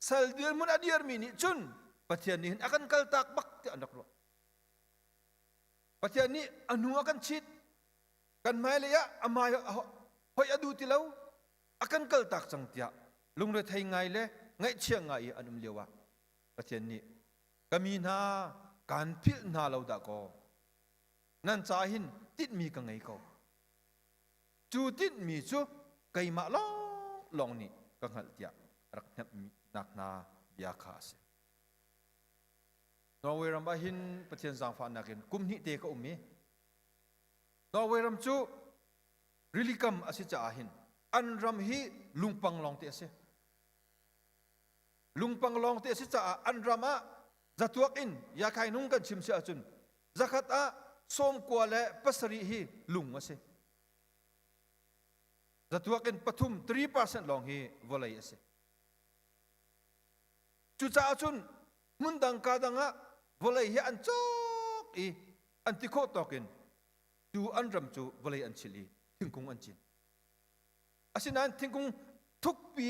Speaker 7: สัลเดียร์มุนอดียร์มีนี่จุนประเทศนี้akan kaltak bak ti anak loประเทศนี้อนุakan cheat kan mai le ya amai hoi adu ti lo akan kaltak sang tia lung le thai ngai le ngai chiang ngai anum lewaประเทศนี้kami na kan phil na lo da ko nan cha hin tit mi ka ngai ko chu tit mi chu kai ma long ni ka ngal tia rak nak na bia kha se Norway ram bahin pathian zang fa nakin kum ni te ka ummi Norway ram chu rilikam asicha ahin an ram hi lungpang long te ase lungpang long te asicha an rama zatuak in ya kai nung kan chim sia chun zakat a som kwa le pasari hi lung ase zatuak in pathum 3% long hi volai ase chu cha chun mundang kadanga volai hi an chok I antiko tokin tu an ram chu volai an chili thingkung an chin asinan thingkung thuk pi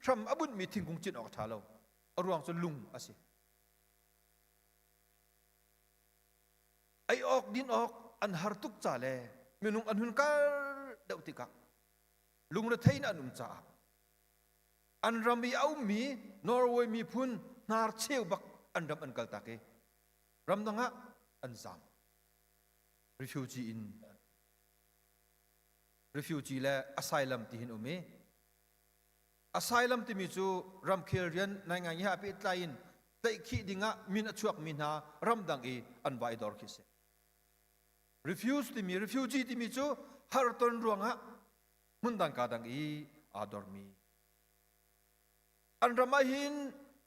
Speaker 7: ram abun mi thingkung chin ok thalo arwang chu lung ase ai ok din ok an hartuk cha le minung an hun kar dautika lung ra thein anum cha an ram mi au mi Norway mi phun nar cheu bak an ram an kal take ram danga an zam refugee le asylum ti hin ume asylum ti mi chu ram kherian nai ngai ha pe tlain tai khi dinga min achuak min ha ram dang I an vai dor ki se refugee ti mi chu har ton ruanga mun dang ka dang I ador mi an ramahin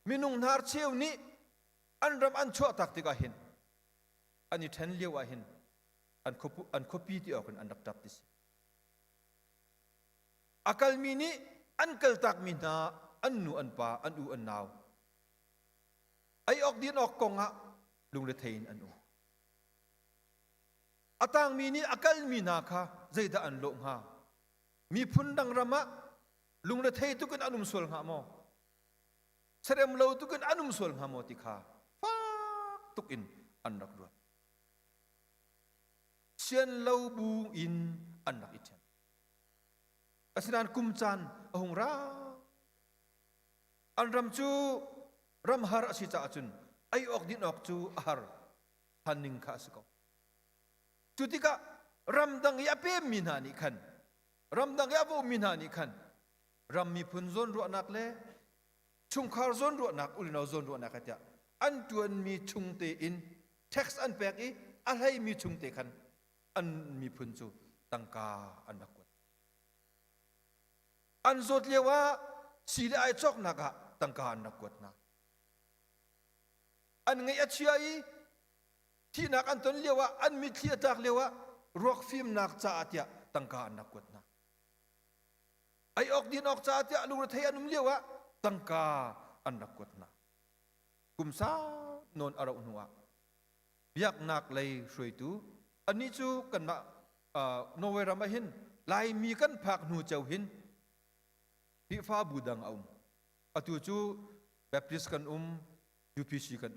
Speaker 7: minung nar cheu ni an ram an chua tak ti ka hin ani then liu a hin an copy ti ok an dak tap ti akal mini an kal tak min na an nu an pa an u an naw ai ok din ok konga lung le thein an u atang mini akal mina kha zaida an lo nga mi phun dang rama lung le thei tu kan anum sol nga mo serem lo tu kan anum sol nga mo ti kha fa tuk in an rak ru sian lo bu in an rak ithen asinan kumchan ahung ra an ram chu ram har asita achun ai ok din ok chu har haning kha siko chutika ram dang ya pe minani khan ram dang ya bo minani khan ram mi phun zon ru anak le chung khar zon ru anak ulino zon ru anak atya an tuan mi chung te in tax an pek I alhai mi chung te khan an mi phun chu tangka anak an zot lewa sile ai chok naka tangka anak kwat na an ngai achia I thi nak an ton lewa an mi thia tak lewa rok film nak cha atia tangka anak kwat na ai ok din ok cha atia lu thei anum lewa tangka anak kwat na kumsa non arau nuwa biak nak lei shroi tu ani chu kan na Norway ramahin lai mi kan phak nu chau hin hi fa budang aum atu chu Baptist kan UPC kan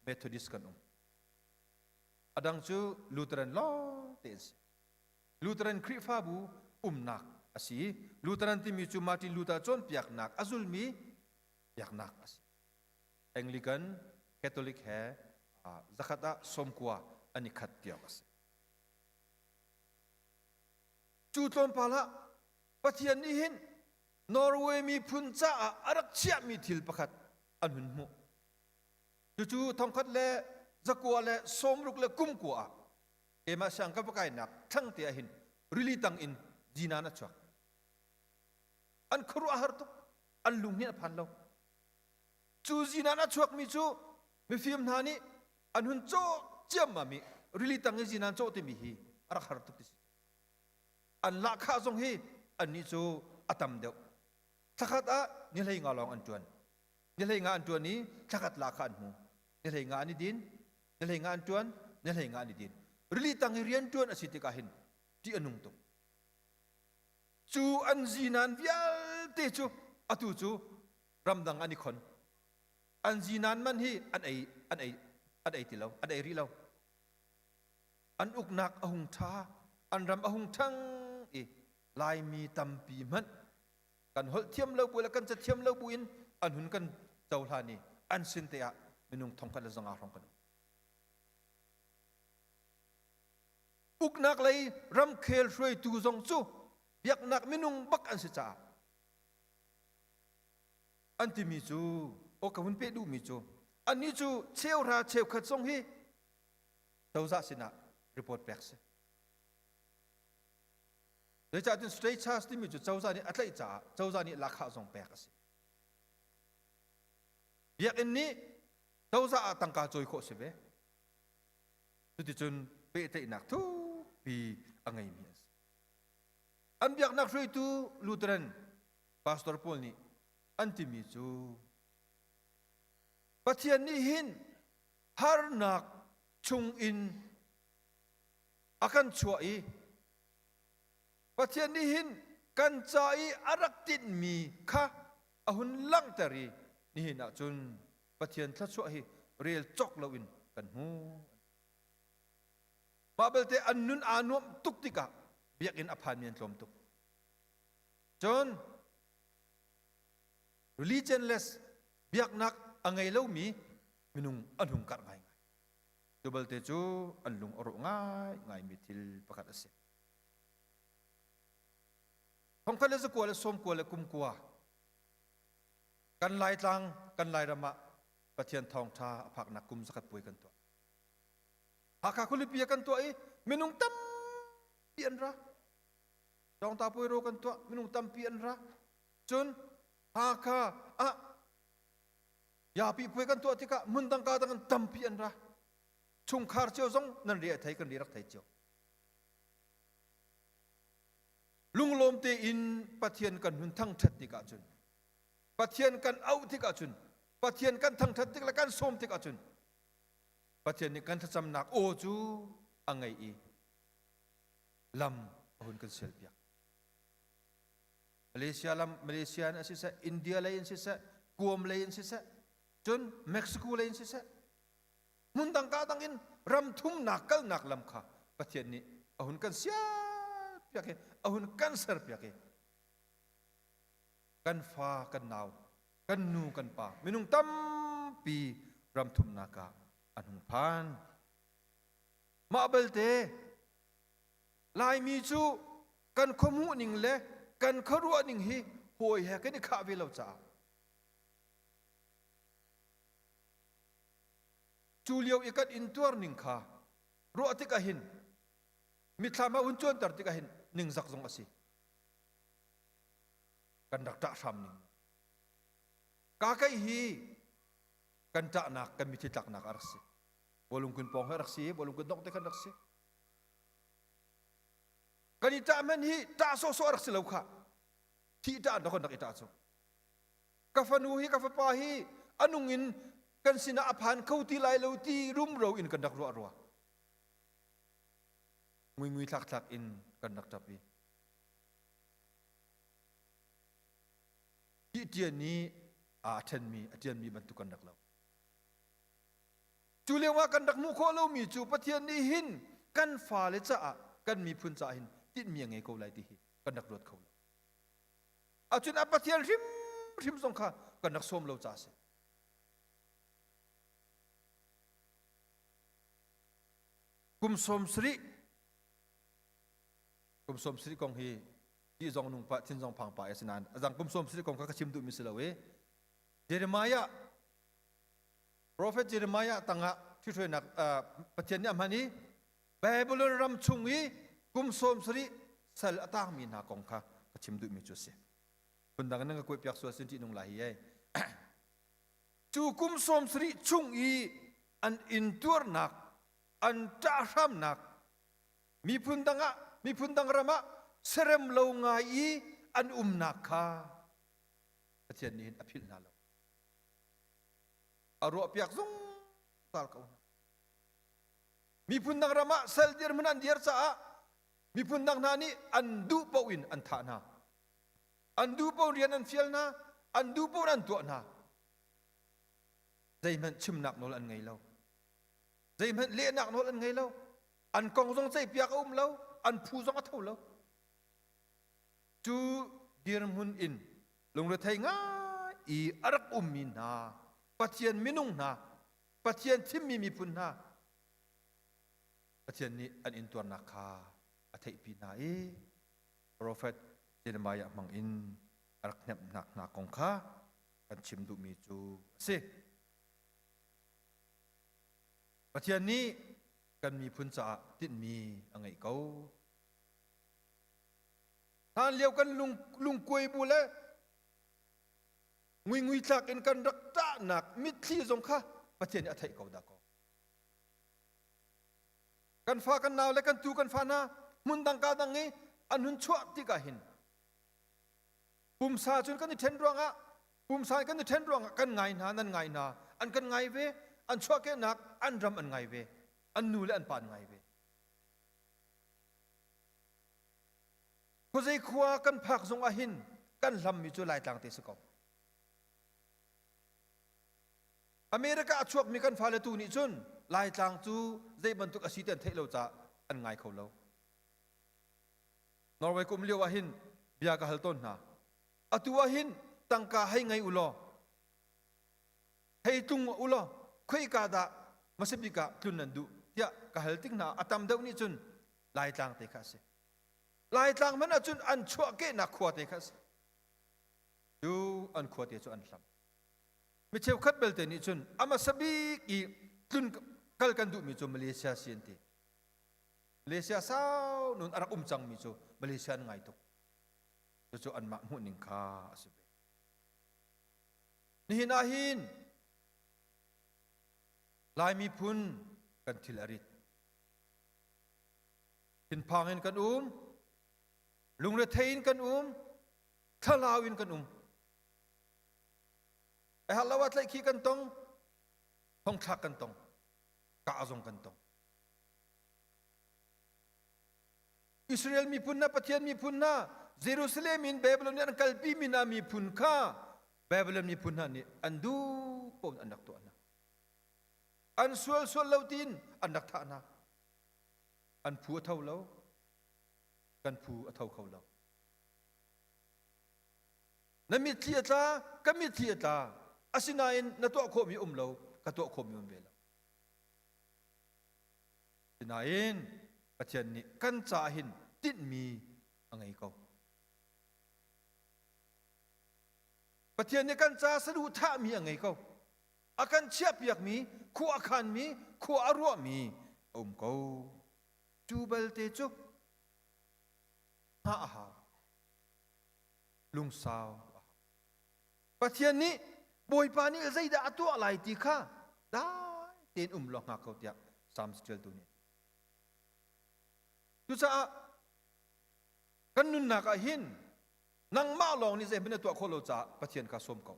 Speaker 7: Methodist kan adang chu Lutheran lo tes Lutheran krifa bu nak asi Lutheran ti mi chu Martin Luther chon piak nak azul mi piak nak asi Anglican Catholic he zakata somkwa ani khat tiak asi chu tlom pala pathian ni hin Norway mi punca arak chia mi thil pakhat anhun mu chu thongkhat le zakwa le somruk le kumkwa ema sang ka pakai nak thang te hin rili tang in jina na chak an khru ahar tu an lung ni phan lo chu jina na chak mi chu mi film na ni anhun cho chiam ma mi rili tang in jina cho te mi hi arak har tu ti an la kha zong hi an ni chu atam deu thakat a ni lei nga long an tuan ni lei nga an tuan ni thakat la khan mu ni lei nga ni din ni lei nga an tuan ni lei nga ni din rili tang rian tuan asiti ka hin ti anung tu chu an jinan vial te chu atu chu ramdang ani khon an jinan man hi an ai ti lo an ai ri lo an uknak ahung tha an ram ahung thang e lai mi tampi man kan hol thiam lo bu la kan cha thiam lo bu in an hun kan chau hla ni an sin te a minung thongkhat la zanga rong kan uknak lei ram khel hroi tu zong chu biak nak minung bak an se cha anti mi chu o ka hun pe du mi chu an ni chu cheu ra cheu khat song hi tawza sina report back se le cha tin straight charge ti mi chu tawza ni atlai cha tawza ni la kha zong back se biak in ni tawza atang ka choi kho se be tu ti chun pe te nak thu pi angai mi an biak nak hroi tu Lutheran pastor Paul ni anti mi chu pathian ni hin har nak chung in akan chuai pathian ni hin kan chai arak tin mi kha ahun lang tari ni hin a chun pathian thla chuai rel chok loin kan hu Babelte annun anuam tuktika biakin aphan mian tlom tuk. John religionless biak nak angai lo mi minung anhung kar ngai. Babelte chu anlung oro ngai mitil pakat ase. Hong kale za kuala som kuala kum kuwa. Kan lai tlang kan lai rama pathian thong tha aphak nak kum zakat pui kan to. Haka kulipia kan tua minung tam pian ra. Dong tapoi ro kan tua minung tam pian ra. Chun haka ya pi pui kan tua tika mundang ka dengan tam pian ra. Chung khar chiao zong nan ria thai kan rirak thai chiao. Lung lom te in pathian kan hun thang that tika chun. Pathian kan au tika chun. Pathian kan thang that tika kan som tika chun. Pathian ni kan thacham nak o chu angai I lam ahun kan selpia Malaysia na sisa India lain sisa Guam lain sisa chun Mexico lain sisa mundang katangin ram thum nakal nak lam kha pathian ni ahun kan sia pia ke ahun kan ser pia ke kan fa kan naw kan nu kan pa minung tam pi ram thum naka anung pan mabelte lai mi chu kan khomu ning le kan kharua ning hi hoi ha ke ni kha ve lo cha chuliau ikat intuar ning kha ro atika hin mi thlama unchon tar tika hin ning zak zong asi kan dak ta sam ning ka kai hi kan ta nak kan mi thitak nak arsi bolung kun pong arsi bolung kun dok te kan arsi kan ita men hi ta so arsi lo kha thi ta ndok ndak ita so ka fanu hi ka fa pa hi anungin kan sina aphan khauti lai lo ti rum ro in kan dak ro ro ngui thak in kan dak tapi ti tian ni aten mi atian mi bantukan dak lau chu lewa kan dak mu kho lo mi chu pathian ni hin kan fa le cha kan mi phun cha hin tin mi nge ko lai ti hi kan dak rot kho lo a chun a pathian rim song kha kan dak som lo cha se kum som sri kong hi ti zong nung pa tin zong phang pa asinan azang kum som sri kong ka chim du mi silawe Jeremiah Prophet Jeremiah tanga thithoi nak pathian ni amani Babylon ram chungi kum som sri sal atang mi na kong kha ka chim du mi chu se pundang nang ko pyak so sin ti nung lahi ai chu kum som sri chungi an intur nak an ta ram nak mi pundang rama serem lo ngai an nakha pathian ni apil na lo aro piak zung tal ka mi pundang rama sel dir menan dir cha mi pundang nani andu pawin an tha na andu paw rian an fiel na andu paw an to na zai man chim nak nol an ngai lo zai man le nak nol an ngai lo an kong zong zai piak lo an phu zong a thau lo chu dir mun in long re thai nga I arak min na pathian minung na pathian thimmi mi pun na pathian ni an in tuan na kha a thei pi na prophet Jeremiah mang in arak nep nak na kong kha kan chim du mi chu se pathian ni kan mi pun cha tin mi angai ko han liao kan lung koi bu le ngui thak in kan rak ta nak mit thi zong kha pathian a thai ko da ko kan fa kan naw le kan tu kan fa na mun dang ka dang ngi an hun chua ti ka hin pum sa chun kan ni then ronga pum sa kan ni then ronga kan ngai na nan ngai na an kan ngai ve an chua ke nak an ram an ngai ve an nu le an pan ngai ve ko zai khwa kan phak zong a hin kan lam mi chu lai tang te se ko America achuak mi kan phale tu ni chun lai tang chu zai bantuk asiten thailo cha an ngai kho lo Norway kum liwa hin bia ka halton na atua hin tangka hai ngai ulo hei tung ulo khoi ka da masipika klunan du ya ka halting na atam deu ni chun lai tang te kha se lai tang man chun an chua ke na khwa te kha se du an khwa te chu an lam mi cheu khat bel te ni chun ama sabi ki tlun kal kan du mi chu Malaysia siente Malaysia sao nun arak chang mi chu Malaysia ngai tok chu an ma mu ning kha asibe ni hinahin lai mi phun kan thil arit tin phangin kan lungre thein kan thalawin kan halawat lai khi kan tong hong thak kan tong ka azong kan tong Israel mi punna pathian mi punna Jerusalem in Babylonian kalpi mina mi pun kha Babylon mi punna ni andu pon anak to ana an sual lautin anak tha na an phu thau lo kan phu athau khau lo nami thiata kami thiata asinain na to kho mi lo ka to kho mi ve lo sinain pathian ni kan cha hin tin mi angai ko pathian ni kan cha sadu tha mi angai ko akan chiap yak mi khu akhan mi khu arwa mi ko tubal te chu ha lung sao pathian ni boy pa ni zai da atu alai ti kha da ten lo nga ko tia sam stel tu ni tu sa kan nun na ka hin nang ma long ni zai ben tu kholo cha pathian ka som ko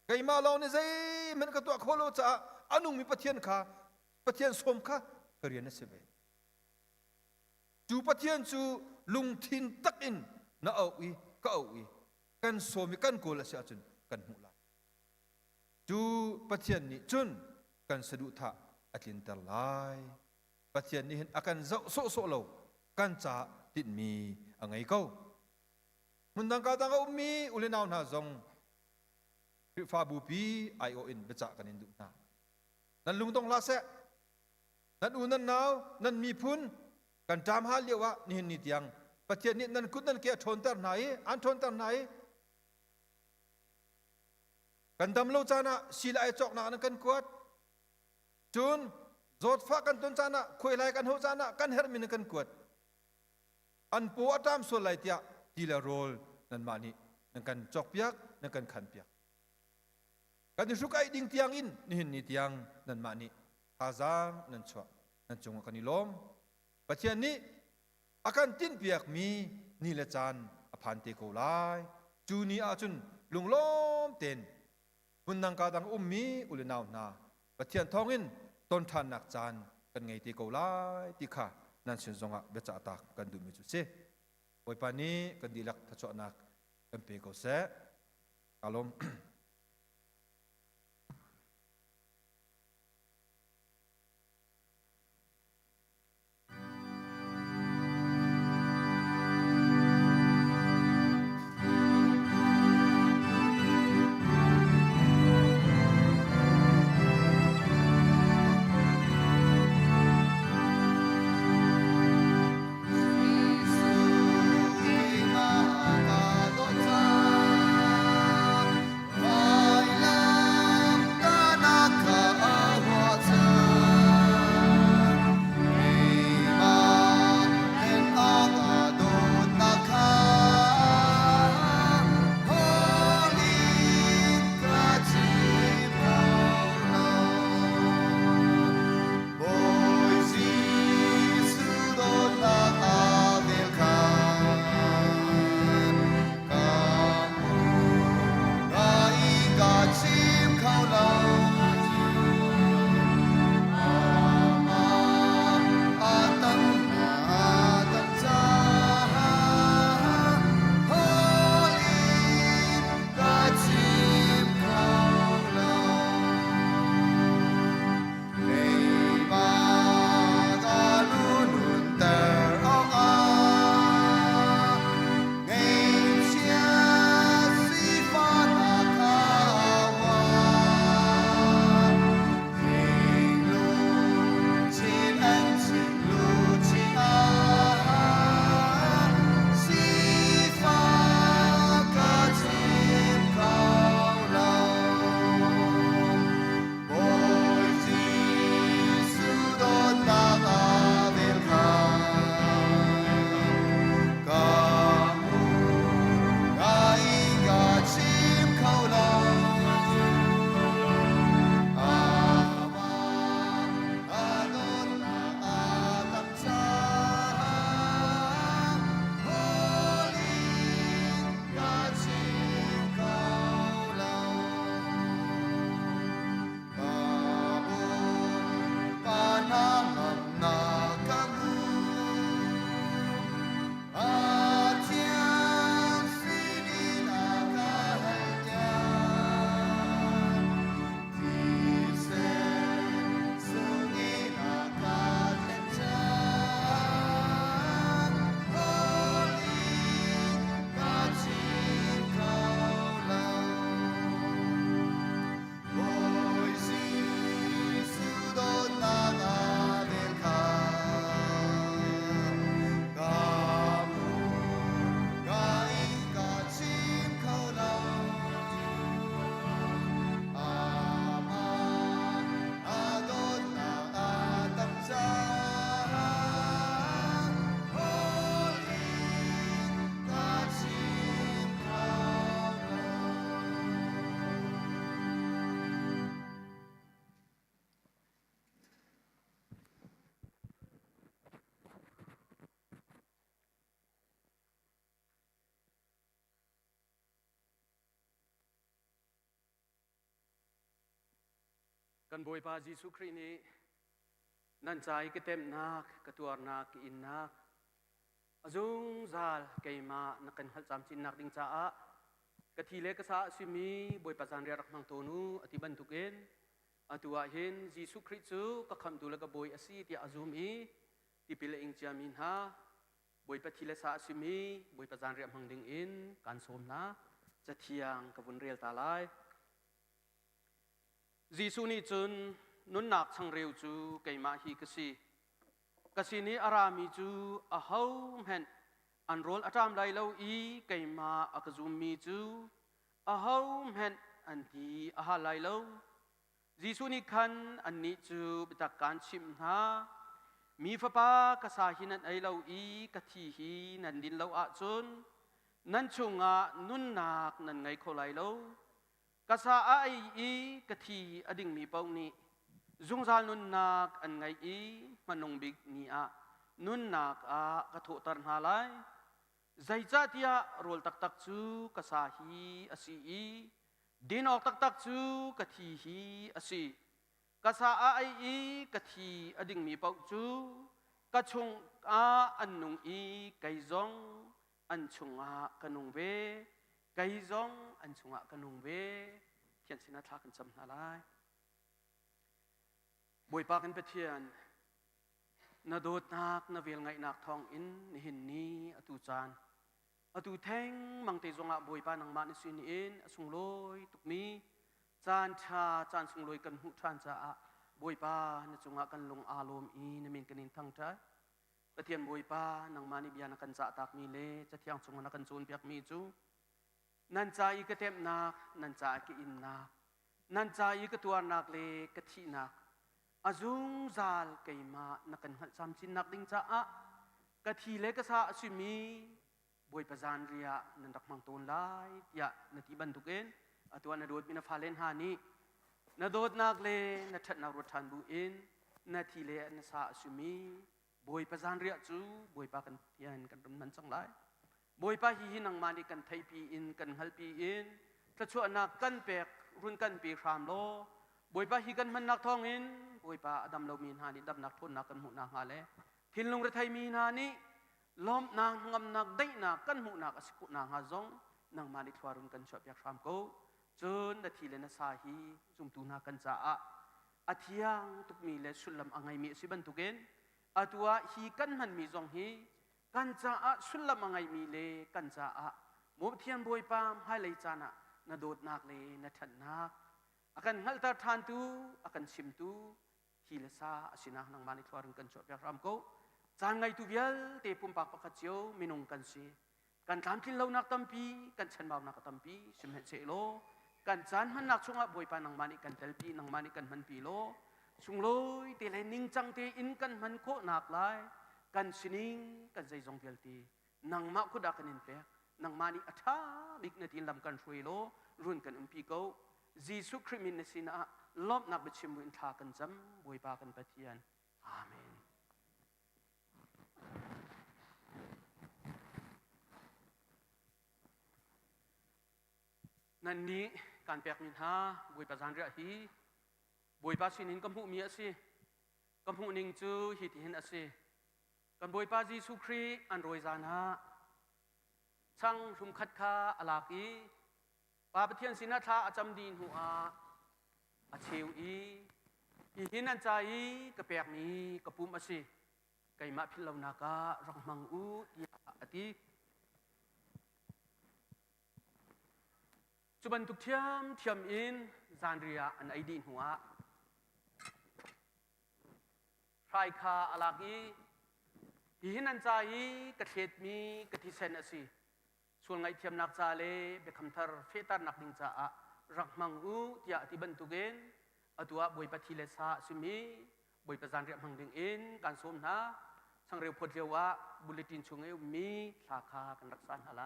Speaker 7: kai ma long ni zai men ka tu kholo cha anung mi pathian som kha karian se be chu pathian chu lung thin tak in na au i ka au i kan somi kan ko la sia chun kan hu la จูปะเทียนนี่จุนกันสะดุทะอาทินตะลายปะเทียนนี่เห็นอาการโซโลกันจะติดมีอังไงเขามันดังกาตังก็มีอุเลนาวนาจงฟาบูปีไอโออินเบจักกันอินดุนานั่นลุงต้องลาเซนั่นอุนันนาวนั่นมีพุนกันจามหาเลียววะนี่เห็นนิดยังปะเทียนนี่นั่นกุดนั่นเกี่ยทนตร์ไหนอันทนตร์ไหนกันดำโลจานะศิลาไอจอกนานันกันกวดจุนจดฟ้ากันต้นจานะคุยไลกันหัวจานะกันเฮร์มินกันกวดอันปัวตามส่วนไลเตียทีละโรลนั่นมานี่นั่นกันจอกเปียกนั่นกันขันเปียกกันที่สุกไอดิ่งเตียงอินนี่เห็นนี่เตียงนั่นมานี่อาจารย์นั่นชัวนั่นจงกันนี่ล้มปัจจัยนี้อาการตินเปียกมีนี่ละจานอภันเตโกไลจูนี่อาจุนลุงล้มเต็นมุนนังกาดังมีอุลนาวนาปัจจัยทองอินต้นทานนักจานกันไงเตโกไลติค่ะนั่นสินจงอ่ะเบจ่าตากกันดูมิจุเซโอยปานี้กันดีลักทัชนักกันเปโกเซกาลม
Speaker 10: กันบอยพาจิสุครีนี้นั่นใจก็เต็มนักกระตัวนักอินนักอาจุงซาลเกยมานักกันหัดจำจินนักดิ้งจ้า กะทีเลกษาสิมีบอยประจานเรียรักมังโตนูอธิบันทุกเอ็นอตัวเห็นยิสุคริสต์ก็คำดูแลกับบอยอสีที่อาซุมีที่พิเลอิงจามินฮาบอยประทีเลสาสิมีบอยประจานเรียมังดึงอินการสมนะจะเทียงกับวันเรียลตาลายยิสุนี่จุนนุนนักสังเรียวจูไกมาฮีกษีนี้อารามีจูอาเฮาเห็นอันโรลอาจามไลเลวอีไกมาอักซุมมีจูอาเฮาเห็นอันที่อาฮาไลเลวยิสุนี่คันอันนี้จูบิตักการชิมฮามีฟ้าปากษาหินันไอเลวอีกะทีฮีนันดินเลวอาจุนนันชงอานุนนักนันไงโคไลเลวกษาไออีกะทีอดิ่งมีเป้านี้จุงซาลนุนนักอันไงอีมันนงบิกนีอานุนนักกะโถตันหาไลใจจัดยาโรลตักตักจูกษาฮีอสีดินออกตักตักจูกะทีฮีอสีกษาไออีกะทีอดิ่งมีเป้าจูกะชงอันนงอีไกจงอันชงกะนงเวไกจงอันชงกะนงเวเทียนสินาทักกันจำนาไลบอยปากันเปเทียนนาโดดนักนาเวลไงนักทองอินนิหินนี้อตุจานอตุแทงมังเตจงบอยปานังมานิสินอินสุงลอยตุกมีจานชาจานสุงลอยกันหุทานจ้าบอยปานจงกันลงอารมณ์อินมินกันอินทั้งใจเปเทียนบอยปานังมานิบยานักันจะตักมีเลจะเที่ยงจงนักันจูนเปียกมีจูนันใจกระเทมนักนันใจกิอินนักนันใจกระตัวนักเลกะทินักอาจุงซาลเกยมานักกันหัดจำชินนักดิ้งจ้ากะทีเล็กษาสิมีบอยประจานเรียนันรักมังตูนไลยะนาทีบันทุกเอ็นอตัวนาโดดมินาฟาเลนฮานีนาโดดนักเลนาทัดนารถทันบุเอ็นนาทีเลนสาสิมีบอยประจานเรียจูบอยปากันเทียนกันรำนันจังไลบอยปาฮีนังมานีกันไทยปีอินกันฮัลปีอินถ้าชั่วนักกันเปกรุนกันปีครามโลบอยปาฮีกันมันนักทองอินบอยปาอดัมเรามีนานีดับนักทนนักกันหุนักฮาเลทินลงระไทยมีนานีล้อมนางงำนักได้นักกันหุนักอสกุนางฮาจงนางมานีทวารุนกันชอบอยากครามโกจนนาทีเลนสาฮีจุมตูนักกันจ้าอาทิยังตุกมีเลสุลลัมอังไงมีสิบันตุกเอ็นอาตัวฮีกันมันมีจงฮีกันจ้าสุลลัมอังไงมีเลกันจ้ามุบเทียนบอยปามให้เลยจานะนาโดดนักเลนาทันนักakan hal tertentu akan simtu hilasa asinah nang mani keluaran kan cok biar ramko jangan itu biar te pumpak pakacyo minungkan si kan tampil lau nak tampi kan chan bau nak tampi simhet selo kan chan han nak sunga boy pa nang mani kan telpi nang mani kan man pilo sungloi te le ning chang te in kan man ko nak lai kan sining kan zai zong bial ti nang ma ko da kan in pe nang mani atha big na tin lam kan ruilo run kan umpi ko Yesus Kristus nesina lom nak bercimu intah kan jam boi pakan patian. Amin. Nani kan pek minha boi pasan ria hi boi pasinin kamu mi asi kamu ning chu hi tin asi kan boi pa Yesus Kristus an roi zana chang rum khat kha alakiปาปเทียนสินาทาอาจำดีนหัวอาเชียวอีหินันใจกระเปียกมีกระปุ่มอาศิไก่มาพิลาวนากะรังมังอูยาอติจุบันทุกเทียมอินจานเรียอันไอดีนหัวใครคาอลากีหินันใจกระเทียดมีกระทิเซนอาศิส่วนไงเทียมนักจาเลเบคำทาร์เฟตัร์นักดิงจ้ารักมังอูที่อาทิบันตุเกนอตัวบอยปฏิเลสาสิมีบอยประจานเรียมังดิงอินการสมนะสังเรียวพดเรียวว่าบุลเลตินชงเอวมีสาขากันรักษาอะไร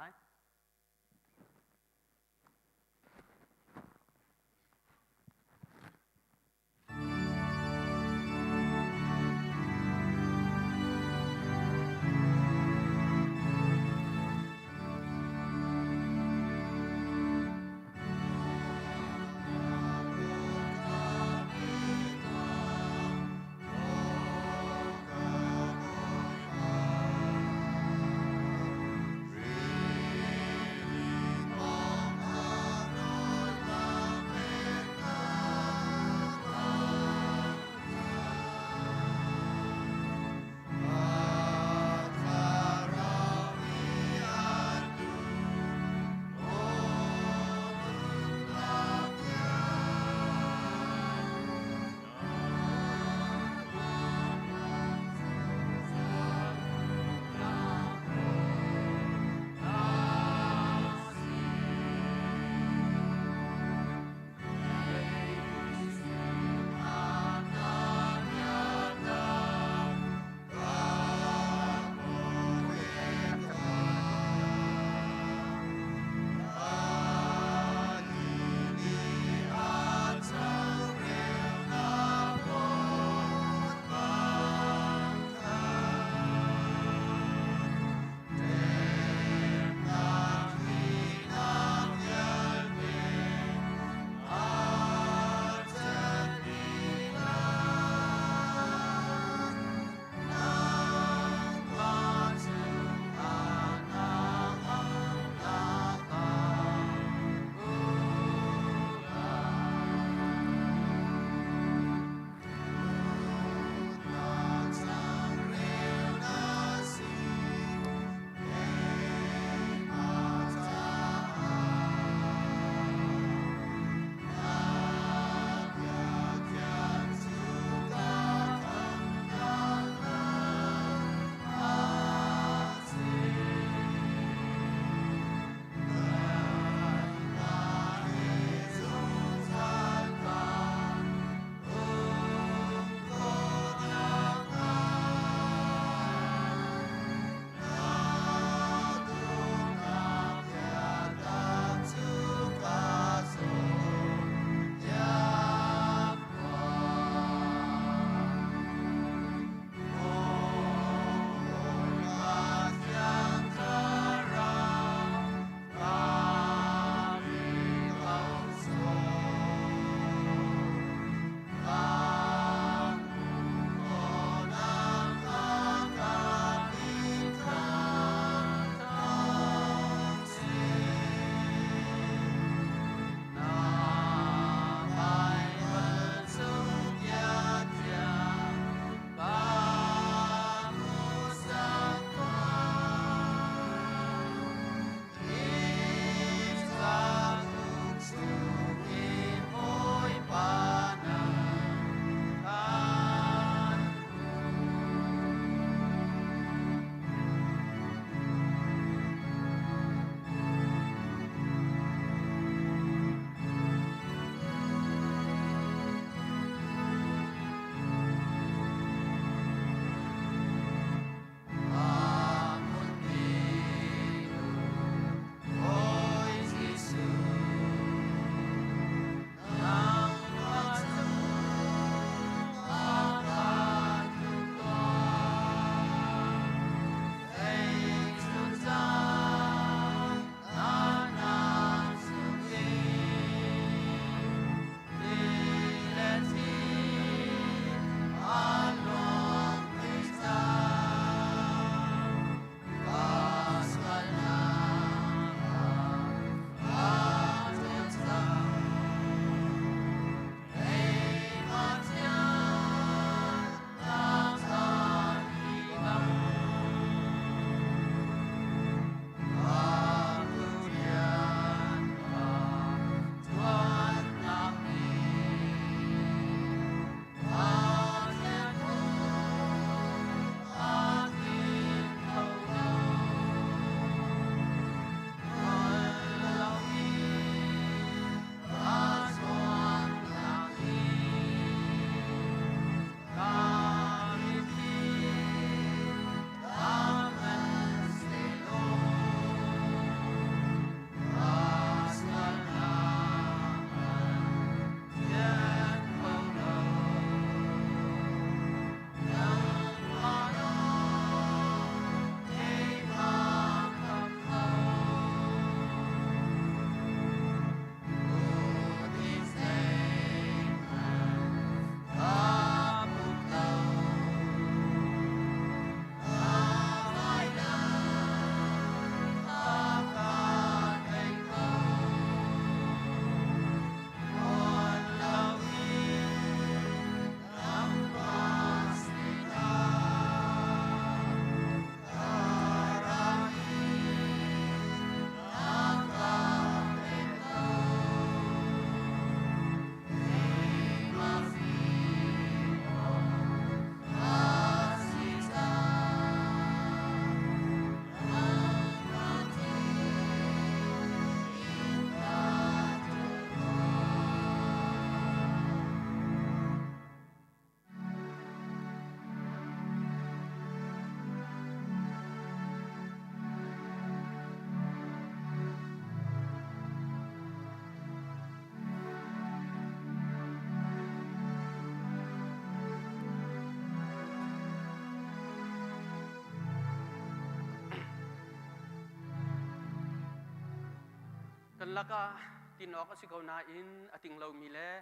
Speaker 10: kan laka tinok asi kau nain ating lau mile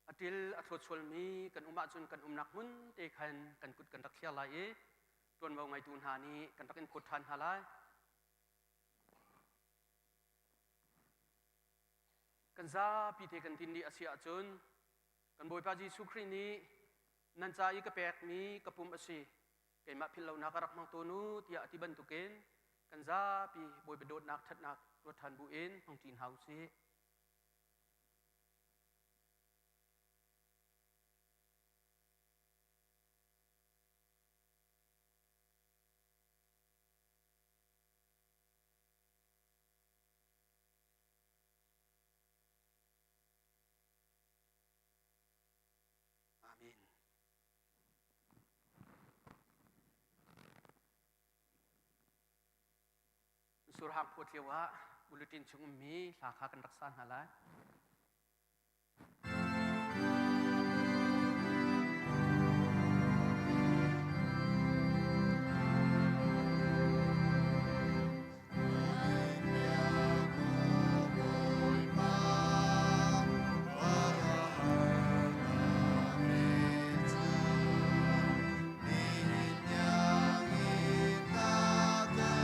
Speaker 10: atil athot sol mi kan umak chun kan umnak mun te kan kut kan rakhia lai e tuan mau ngai tun hani kan takin kut han halai kan za pi te kan tin di asia chun kan boi pa Jesu Christ ni nan cha i ka pek mi kapum asi kai ma phil lau na karak mang tonu tia ati ban tuken kan za pi boi bedot nak that nak rot han bu in hong tin hau si amin surhak putiewa bulletin chung mi lakha kan raksan halai
Speaker 1: Hãy subscribe cho kênh Ghiền Mì Gõ để không bỏ lỡ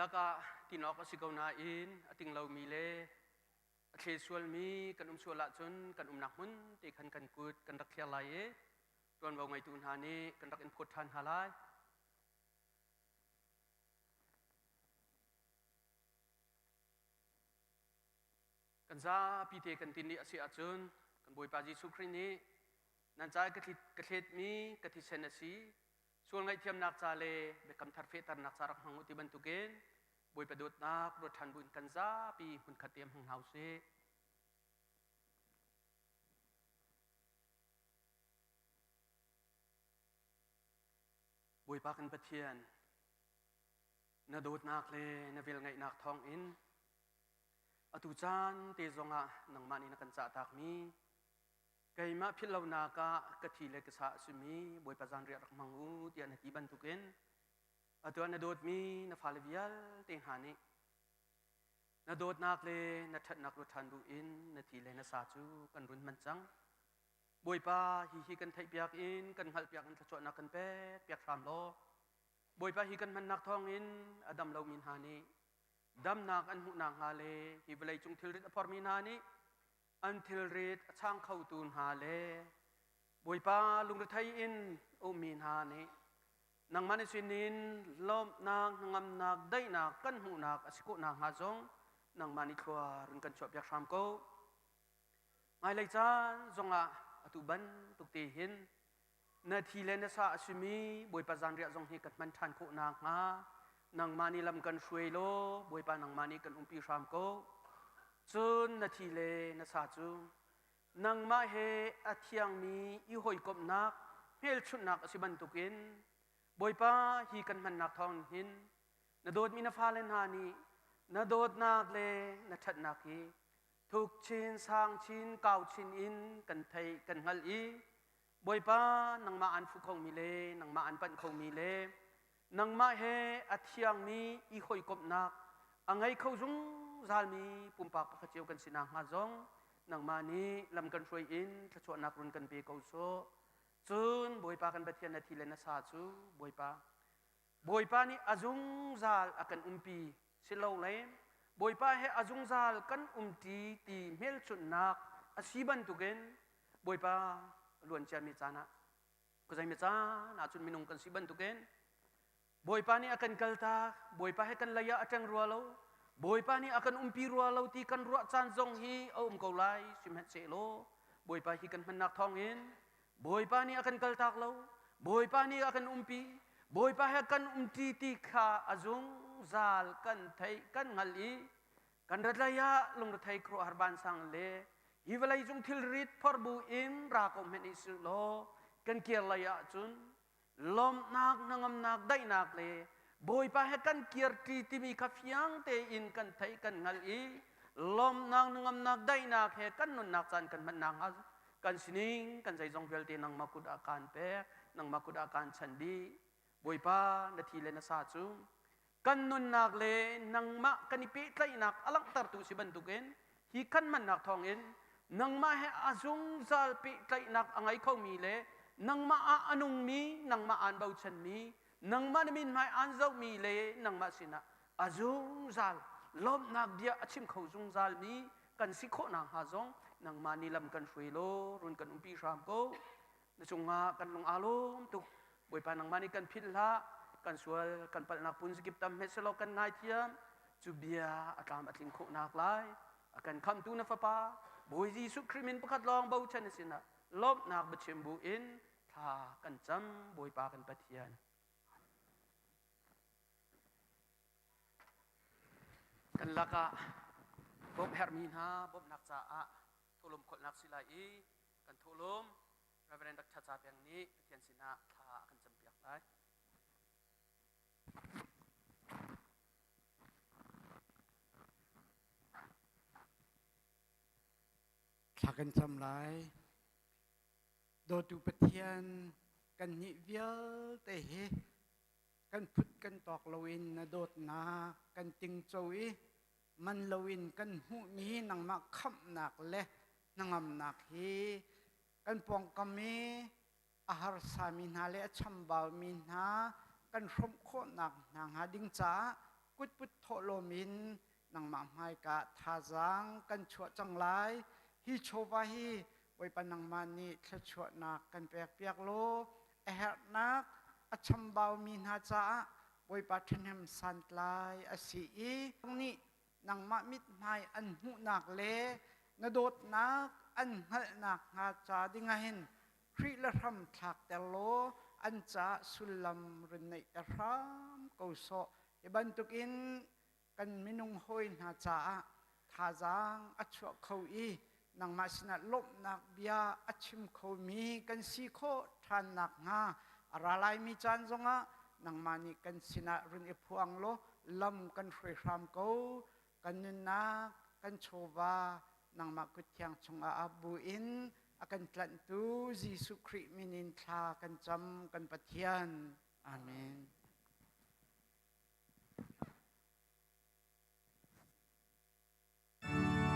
Speaker 10: laka tinok asikaw na in ating law mile at sexual mi kan suala chun kan nakmun ti kan kut kan rakhya lai tuan bau ngai tun hani kan rak input han halai kan za pite kan tini asi achun kan boi pa Jesu Christ ni nan cha kathit mi kathi senasi sual ngai thiam nak cha le be kam thar fe tar nak cha rak hangu ti ban tuken boi pa dot nak ro than bun kan za pi hun khatiam hang hause boi pa kan pathian na dot nak le na vil ngai nak thong in atu chan te zonga nang mani na kan cha tak mi kai ma phil lo na ka kathi le ka sa sumi boi pa jan ria rak mangu ti an ti ban tuken atu na dot mi na falvial te hani na dot nak le na that nak ru than bu in na thi le na sa chu kan run man chang boi pa hi kan thai piak in kan hal piak an thachwa na kan pe piak ram lo boi pa hi kan man nak thong in adam lo min hani dam nak an hu na nga le hi velai chung thil rit apor min hani an thil rit chang khau tun ha le boi pa lung ri thai in o min hani nang mani sinin lom nak ngam nak dai nak kan hu nak asiko na nga zong nang mani thwa run kan chwa piak ram ko ngai lai chan zonga atu ban tuk te hin na thi le na sa asumi boi pa jan ria jong hi kat man than ko na nga nang mani lam kan shuai lo boi pa nang mani kan umpi ram ko chun na thi le na sa chu nang ma he athiang mi i hoi kop nak hel chut nak asiban tukin boi pa hi kan man nak thong hin na dot mi na phalen hani na dot nak le na that nak hi thuk chin sang chin kau chin in kan thai kan ngal i boi pa nang ma an fu khong mi le nang ma an pan khong mi le nang ma he athiang mi i hoi kop nak angai khau jung zal mi pumpak pa khacheu kan sinang nga zong nang ma ni lam kan roi in thachwa nak run kan pe ko so chun boi pa kan bathian na thi le na sa chu boi pa ni azung zal akan umpi silo le boi pa he azung zal kan umti ti mel chun nak asiban tugen boi pa luan chan mi chana ko zai mi cha na chun minung kan siban tugen boi pa ni akan kalta boi pa he kan laya atang rualo boi pa ni akan umpi rualo ti kan ruwa chan zong hi om ko lai sim het se lo boi pa hi kan manak thong in boi pa ni akan kaltak lo boi pa ni akan umpi boi pa he kan umti ti kha azung zal kan thai kan ngali kan ratlaya lung thai kro harban sang le hi velai jung thil rit phor bu in ra ko men isu lo kan kier laya chun lom nak nangam nak dai nak le boi pa he kan kier ti ti mi kha fiang te in kan thai kan ngali lom nak nangam nak dai nak he kan nun nak chan kan man nang kan sining kan zai jong vel te nang makut akan pe nang makut akan chandi boi pa na thi le na sa chu kan nun nak le nang ma kan ipi tlai nak alang tar tu si bantuken hi kan man nak thong in nang ma he azung zal pi tlai nak angai khau mi le nang ma a anung mi nang ma an bau chen mi nang ma min mai an zau mi le nang ma sina azung zal lom nak dia achim khau zung zal mi kan si kho nang ha zong nang ma ni lam kan shui lo run kan umpi ram ko na chunga kan long alom tu boi pa nang ma ni kan phil la kan sual kan pal nak pun skip tam meselo kan ngai thiam chu bia atam atling kho nak lai akan kham tu na fa pa boi Jesu krimin pakhat long bau chen sina lop nak bachim bu in tha kan cham boi pa kan pathian kan laka bob hermin ha bob nak cha a tholom khol nak silai kan tholom reverend dak cha cha piang ni pathian sina tha kan cham piak lai
Speaker 4: Thakan cham lai do tu pathian kan ni vial te he kan phut kan tok lowin na dot na kan ting choi man lowin kan hu mi nang ma kham nak le nangam nak hi kan pong kami ahar samin ha le cham baw min ha kan from kho nak nang ha ding cha กุดปุตโทโลมินนังมาไมกะทาจังกันชัวจังไรฮิโชวาฮีไว้ปนังมานีทะชัวนักกันเปียกเปียกโลเอหนักอัชมบาวมินฮาจ้าไว้ปัทเนมสันไลอาศีอีตรงนี้นังมามิดไมอันหูนักเลนโดดนักอันหัลนักฮาจ้าดิงเห็นคริลรัมทักเตโลอันจ้าสุลัมรุนในตรามกูโซบันตุกินกันมินุงหอยนาจ้าทาจังอัชวะเขาอีนังมาสนัดลบนักเบียอัชิมเขามีกันสีโคทานนักงาอะไรไลมีจานจงะนังมานี่กันสินะรุนอิพวงโลลำกันฟรีรามเขากันนินนักกันโชวานังมากุดยังจงอาบูอินakan telantu Yesus Kristus minintla kan jam kan patian amin
Speaker 1: Some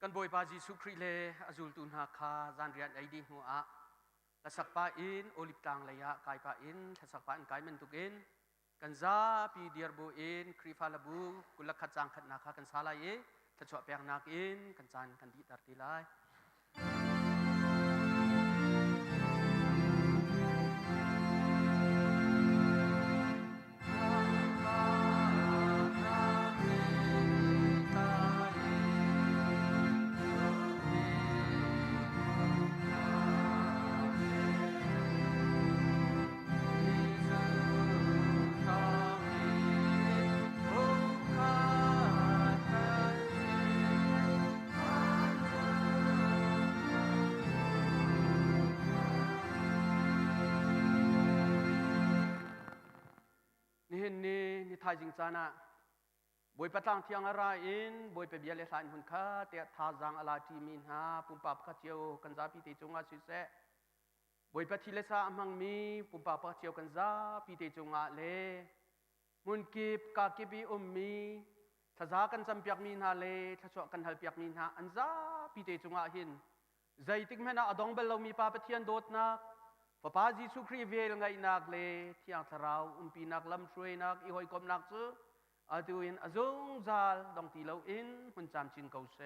Speaker 10: กันบอยปาจิสุครีเลอจุลตุนหาคาจานเรียนไอดีหัวละสักปาอินโอลิปตังเลยะกายปาอินละสักปาอินกายมันตุกินกันซาปีเดียร์บูอินครีฟาลบูกุลขัดจังขัดนาคากันซาลายถ้าชอบเปียงนักอินกันจานกันดีตารติลาย นี่ไทยจริงจังนะบอยประตังที่อังอาราอินบอยไปเบียร์เลสันหุ่นข้าเตะท่าจังอาลาทีมินฮาปุ่มปับข้าเจียวกันซาปีเตจงอาสุเสะบอยไปที่เลสามังมีปุ่มปับข้าเจียวกันซาปีเตจงอาเลมุนกิบกากิบีมีถ้าซากันจำเปียกมินฮาเลถ้าชอบกันฮัลเปียกมินฮาอันซาปีเตจงอาหินใจติกแม่น่าอดองเบลเรามีปาปะเทียนโดดนักพระพาจิสุครีเวลไงนักเลที่อังทราวปีนักลำช่วยนักอีหอยกอมนักซูอาตุอินอาจงจัลดองตีเลวอินหุ่นจำจินเกาเส